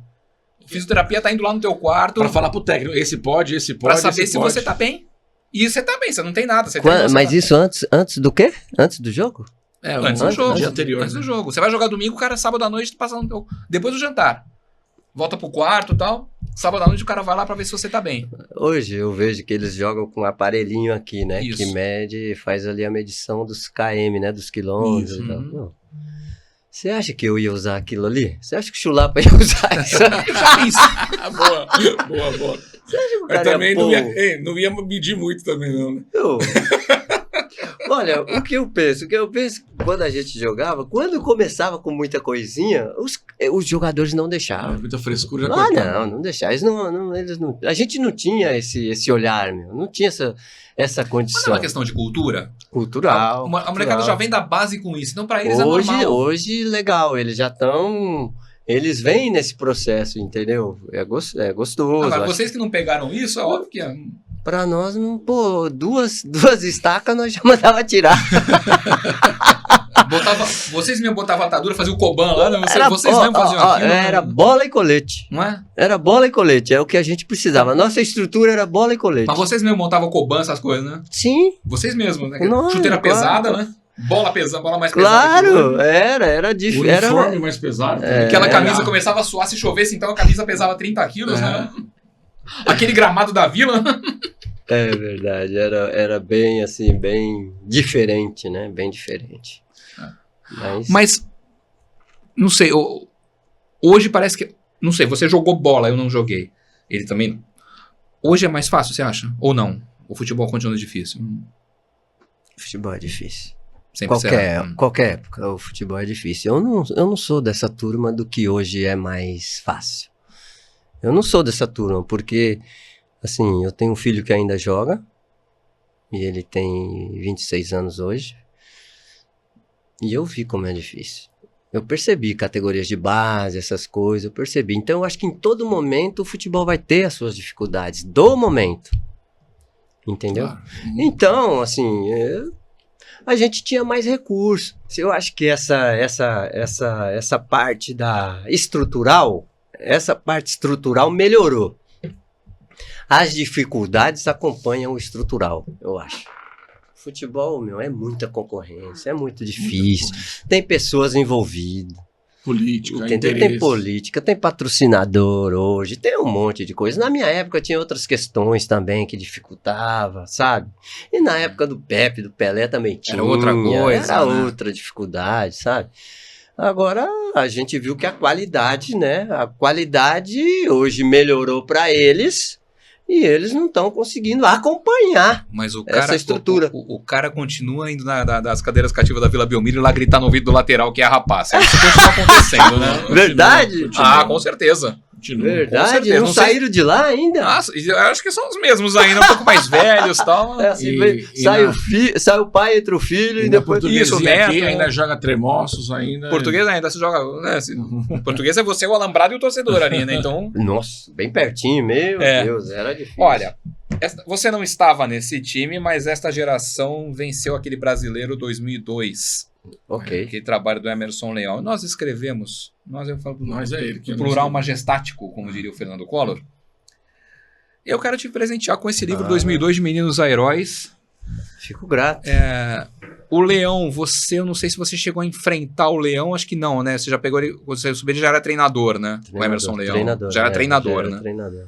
a fisioterapia tá indo lá no teu quarto Pra falar pro técnico, esse pode, para saber esse se pode. você tá bem. E você tá bem, você não tem nada. Você Mas isso antes do quê? Antes do jogo? É, Antes do jogo. Dia anterior. Antes do jogo. Você vai jogar domingo, o cara sábado à noite passa no teu... Depois do jantar. Volta pro quarto e tal. Sábado à noite o cara vai lá pra ver se você tá bem. Hoje eu vejo que eles jogam com um aparelhinho aqui, né? Isso. Que mede, faz ali a medição dos km, né? Dos quilômetros Isso. e tal. Não. Você acha que eu ia usar aquilo ali? Você acha que o Chulapa ia usar isso? Eu já fiz. Boa. O Mas cara também ia pôr- não ia medir muito também, não, né? Olha, o que eu penso quando a gente jogava, quando começava com muita coisinha, os jogadores não deixavam. Muita frescura. Ah, coitado. não deixar. Eles não. A gente não tinha esse olhar, meu. Não tinha essa Mas não é condição uma questão de cultura? cultural. A molecada cultural. já vem da base com isso. Então pra eles Hoje, é normal. hoje, legal. Eles já estão. Eles vêm nesse processo, entendeu? É gostoso. Agora, acho. vocês que não pegaram isso, é óbvio que... Pra nós, não, pô, duas estacas nós já mandava tirar. Vocês mesmo botavam a atadura, faziam o Koban lá, né? Vocês Ó, mesmo faziam ó, aquilo. Era bola e colete. Não é? Era bola e colete, é o que a gente precisava. A nossa estrutura era bola e colete. Mas vocês mesmo montavam o Koban, essas coisas, né? Sim, Vocês mesmos, né? Não, Chuteira claro. pesada, né? Bola pesada, bola mais pesada. que o outro. claro, era difícil. Uniforme mais pesado. Aquela É. camisa começava a suar, se chovesse, então a camisa pesava 30 quilos, né? Aquele gramado da vila. É verdade, era bem assim, bem diferente, né? Bem diferente. Mas, não sei, hoje parece que... Não sei, você jogou bola, eu não joguei. Ele também... Hoje é mais fácil, você acha? Ou não? O futebol continua difícil? Futebol é difícil. Sempre será. Qualquer época, o futebol é difícil. Eu não sou dessa turma do que hoje é mais fácil. Eu não sou dessa turma, porque, assim, eu tenho um filho que ainda joga, e ele tem 26 anos hoje, e eu vi como é difícil. Eu percebi categorias de base, essas coisas, eu percebi. Então, eu acho que em todo momento o futebol vai ter as suas dificuldades, do momento. Entendeu? Claro. Então, assim, a gente tinha mais recursos. Eu acho que essa parte essa parte estrutural melhorou. As dificuldades acompanham o estrutural, eu acho. Futebol, meu, é muita concorrência, é muito difícil. Tem pessoas envolvidas. Política, Entendeu? interesse. Tem política, tem patrocinador hoje, tem um monte de coisa. Na minha época tinha outras questões também que dificultava, sabe? E na época do Pepe, do Pelé também tinha. Era outra coisa, Era né? outra dificuldade, sabe? Agora a gente viu que a qualidade, né? A qualidade hoje melhorou para eles e eles não estão conseguindo acompanhar. Mas o Essa cara, estrutura. o cara continua indo das cadeiras cativas da Vila Belmiro e lá gritar no ouvido do lateral que é rapaz. Isso continua acontecendo, né? Verdade? Ah, com certeza. Continua. Verdade, certeza, não não sei- saíram de lá ainda? Nossa, eu acho que são os mesmos ainda, um pouco mais velhos e tal. É assim, E sai, na- sai o pai, entra o filho e E depois... Isso, isso, Neto, aqui né? ainda joga tremoços ainda. Português ainda se joga. Né? Português é você, o alambrado e o torcedor ali, né? Então, Nossa, bem pertinho, meu É. Deus, era difícil. olha, Você não estava nesse time, mas esta geração venceu aquele brasileiro 2002. Ok. Aquele trabalho do Emerson Leão. Nós escrevemos, eu falo Nós é ele. no plural majestático, como diria o Fernando Collor. Eu quero te presentear com esse livro 2002 de Meninos a Heróis. Fico grato. O Leão, eu não sei se você chegou a enfrentar o Leão, acho que não, né? Você já pegou ele, você já era treinador, né? O Emerson Leão. Já era treinador, né? Treinador.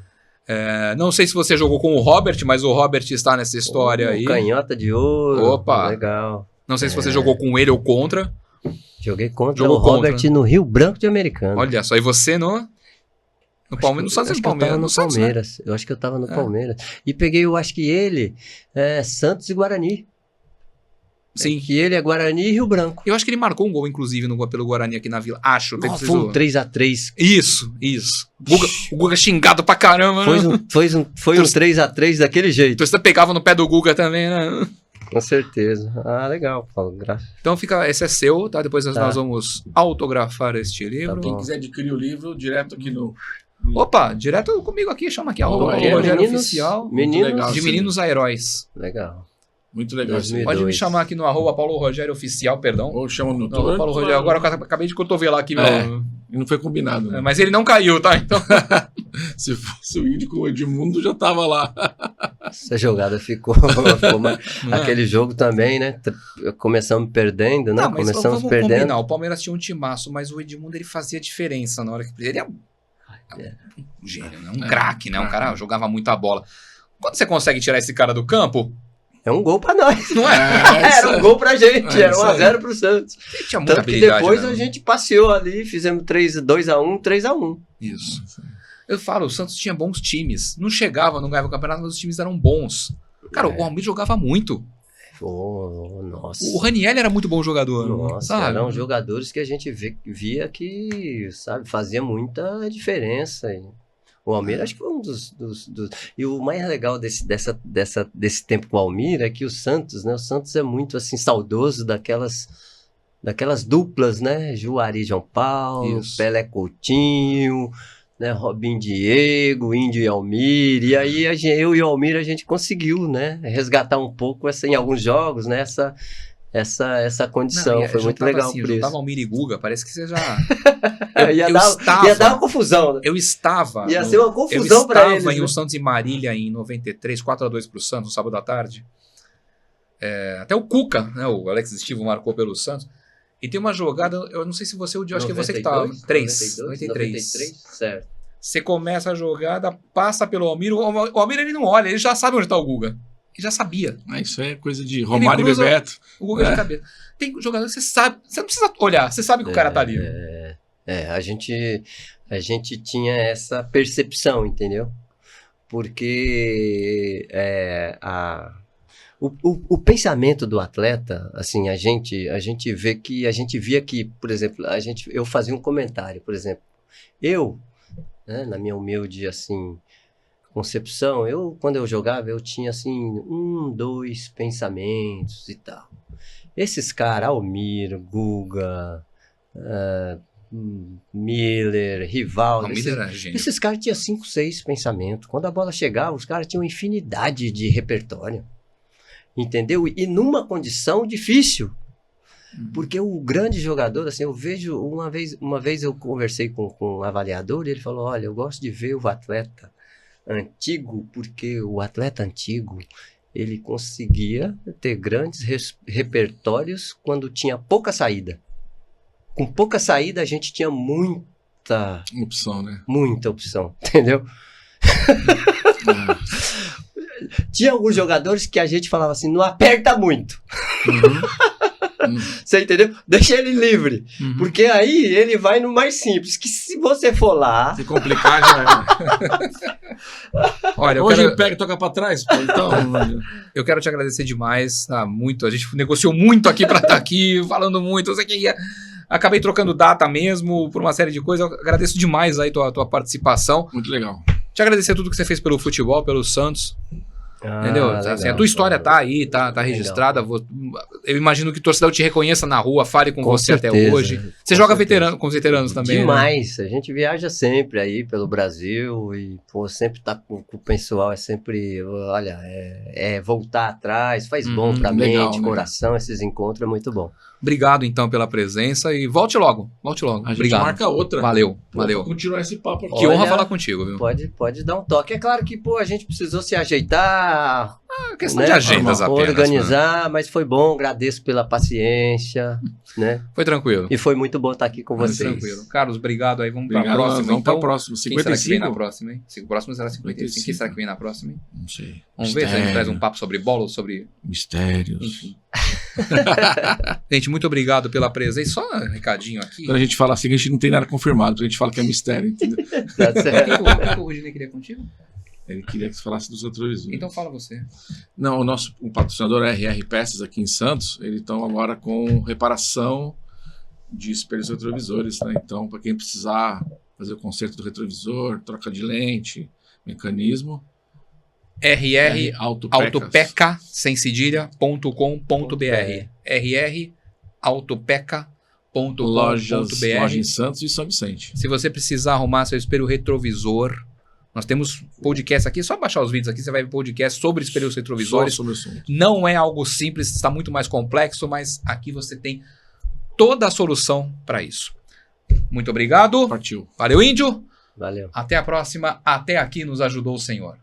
Não sei se você jogou com o Robert, mas o Robert está nessa história aí. Canhota de ouro. Opa! Legal. Não sei se você jogou com ele ou contra. Joguei contra Jogou o Robert contra. no Rio Branco de Americana. Olha só, e você no Palmeiras, no Santos acho e que eu tava Palmeiras. no No Santos, né? Palmeiras. Eu acho que eu tava no Palmeiras. E peguei, eu acho que ele, Santos e Guarani. Sim. Que ele é Guarani e Rio Branco. Eu acho que ele marcou um gol, inclusive, pelo Guarani aqui na Vila. Acho. Nossa, foi um 3x3. Isso. O Guga xingado pra caramba, né? Foi um 3x3 daquele jeito. Então você pegava no pé do Guga também, né? Com certeza. Ah, legal, Paulo. Então esse é seu, tá? Depois nós vamos autografar este livro. Tá Quem bom. quiser adquirir o livro, direto aqui no... Opa, direto comigo aqui, chama aqui, arroba Rogério Rogério Oficial. legal. De Meninos a Heróis. Legal. Muito legal. 2002. Pode me chamar aqui no arroba Paulo Rogério Oficial, perdão. Ou chama no... Não, Paulo Rogério, agora eu acabei de cotovelar aqui, meu. E não foi combinado. Né? Mas ele não caiu, tá? Então. Se fosse o Índio com o Edmundo, já tava lá. Essa jogada ficou aquele jogo também, né? Começamos perdendo, né? Não, mas Começamos vamos perdendo. combinar. O Palmeiras tinha um timaço, mas o Edmundo ele fazia diferença na hora que ele é um gênio, né? Um craque, né? Um cara jogava muita bola. Quando você consegue tirar esse cara do campo, É um gol pra nós. não é? Era um gol pra gente, era 1x0 pro Santos. Ele tinha muita Tanto que habilidade. depois né? a gente passeou ali, fizemos 2x1, 3x1. Isso. Eu falo, o Santos tinha bons times. Não chegava, não ganhava o campeonato, mas os times eram bons. Cara, o Almir jogava muito. Nossa. O Raniel era muito bom jogador. Nossa, sabe? eram jogadores que a gente via que, sabe, fazia muita diferença. O Almir acho que foi um dos... E o mais legal desse tempo com o Almir é que o Santos, né? O Santos é muito, assim, saudoso daquelas duplas, né? Juari João Paulo, Isso. Pelé Coutinho, né? Robinho Diego, Índio e Almir. E aí eu e o Almir a gente conseguiu, né? Resgatar um pouco em alguns jogos, né? Essa condição. Não, foi muito legal por isso. Juntava Almir e Guga, parece que você já... Ia dar uma confusão, né? Eu estava... Ia ser uma confusão pra eles. Eu estava em né? um Santos e Marília em 93, 4x2 pro Santos, no sábado à tarde. Até o Cuca, né? O Alex Estivo marcou pelo Santos. E tem uma jogada, eu não sei se você, eu acho que é você que estava. 93. Certo. Você começa a jogada, passa pelo Almir. O Almir ele não olha, ele já sabe onde está o Guga. Ele já sabia. Isso é coisa de Romário e cruza Bebeto. O Guga de cabeça. Tem jogador que você sabe, você não precisa olhar, você sabe que o cara tá ali. A gente tinha essa percepção, entendeu? Porque o pensamento do atleta, assim, a gente via que, por exemplo, eu fazia um comentário, por exemplo, né, na minha humilde, assim, concepção, quando eu jogava, eu tinha, assim, 2 pensamentos e tal. Esses caras, Almir, Guga, Miller, Rivaldo, esses caras tinham 5, 6 pensamentos. Quando a bola chegava, os caras tinham infinidade de repertório. Entendeu? E numa condição difícil. Porque o grande jogador, assim, eu vejo, uma vez eu conversei com um avaliador e ele falou, olha, eu gosto de ver o atleta antigo, porque o atleta antigo, ele conseguia ter grandes repertórios quando tinha pouca saída. Com pouca saída, a gente tinha muita opção, né? Muita opção, entendeu? Tinha alguns jogadores que a gente falava assim, não aperta muito. Você entendeu? Deixa ele livre. Porque aí ele vai no mais simples. Que se você for lá... Se complicar, já é. Olha, hoje pega e toca pra trás. Pô, então, eu quero te agradecer demais. Muito. A gente negociou muito aqui pra estar aqui, falando muito. Eu sei que ia... Acabei trocando data mesmo, por uma série de coisas. Eu agradeço demais aí tua participação. Muito legal. Te agradecer tudo que você fez pelo futebol, pelo Santos. Entendeu? Legal, assim, a tua história tá aí, tá registrada. eu imagino que o torcedor te reconheça na rua, fale com você certeza, até hoje. Você com joga certeza. com os veteranos também, né? Demais, a gente viaja sempre aí pelo Brasil e, pô, sempre tá com o pessoal, é sempre, olha, voltar atrás, faz bom pra legal, mente, né? coração, esses encontros é muito bom. Obrigado, então, pela presença e volte logo. Volte logo. A gente Obrigado. marca outra. Valeu, Pô, valeu. pra continuar esse papo aqui. Que honra Olha, falar contigo, viu? Pode dar um toque. É claro que, pô, a gente precisou se ajeitar, É questão né, de agendas apenas. Né? organizar, mas foi bom, agradeço pela paciência, né? Foi tranquilo. E foi muito bom estar aqui com Foi vocês. tranquilo. Carlos, obrigado aí. Vamos Obrigado, pra próxima, vamos então. pra próxima. Quem será que vem na 55? próxima, hein? O próximo será 55. Quem será que vem na próxima, hein? Não sei. Vamos ver se a gente traz um papo sobre bola ou sobre... Mistérios. Enfim. Gente, muito obrigado pela presença. E só um recadinho aqui. Quando a gente fala assim, a gente não tem nada confirmado, porque a gente fala que é mistério, entendeu? Tá certo. O que o Rodinei queria contigo? Ele queria que você falasse dos retrovisores. Então fala você. Não, o patrocinador RR Peças aqui em Santos, eles estão agora com reparação de espelhos retrovisores, né? Então, para quem precisar fazer o conserto do retrovisor, troca de lente, mecanismo, RR Autopecas. autopeca sem cedilha.com.br RR autopeca.com.br loja em Santos e São Vicente. Se você precisar arrumar seu espelho retrovisor, nós temos podcast aqui, só baixar os vídeos aqui, você vai ver podcast sobre espelhos retrovisores. Só sobre o assunto. Não é algo simples, está muito mais complexo, mas aqui você tem toda a solução para isso. Muito obrigado. Partiu. Valeu, Índio. Valeu. Até a próxima. Até aqui nos ajudou o Senhor.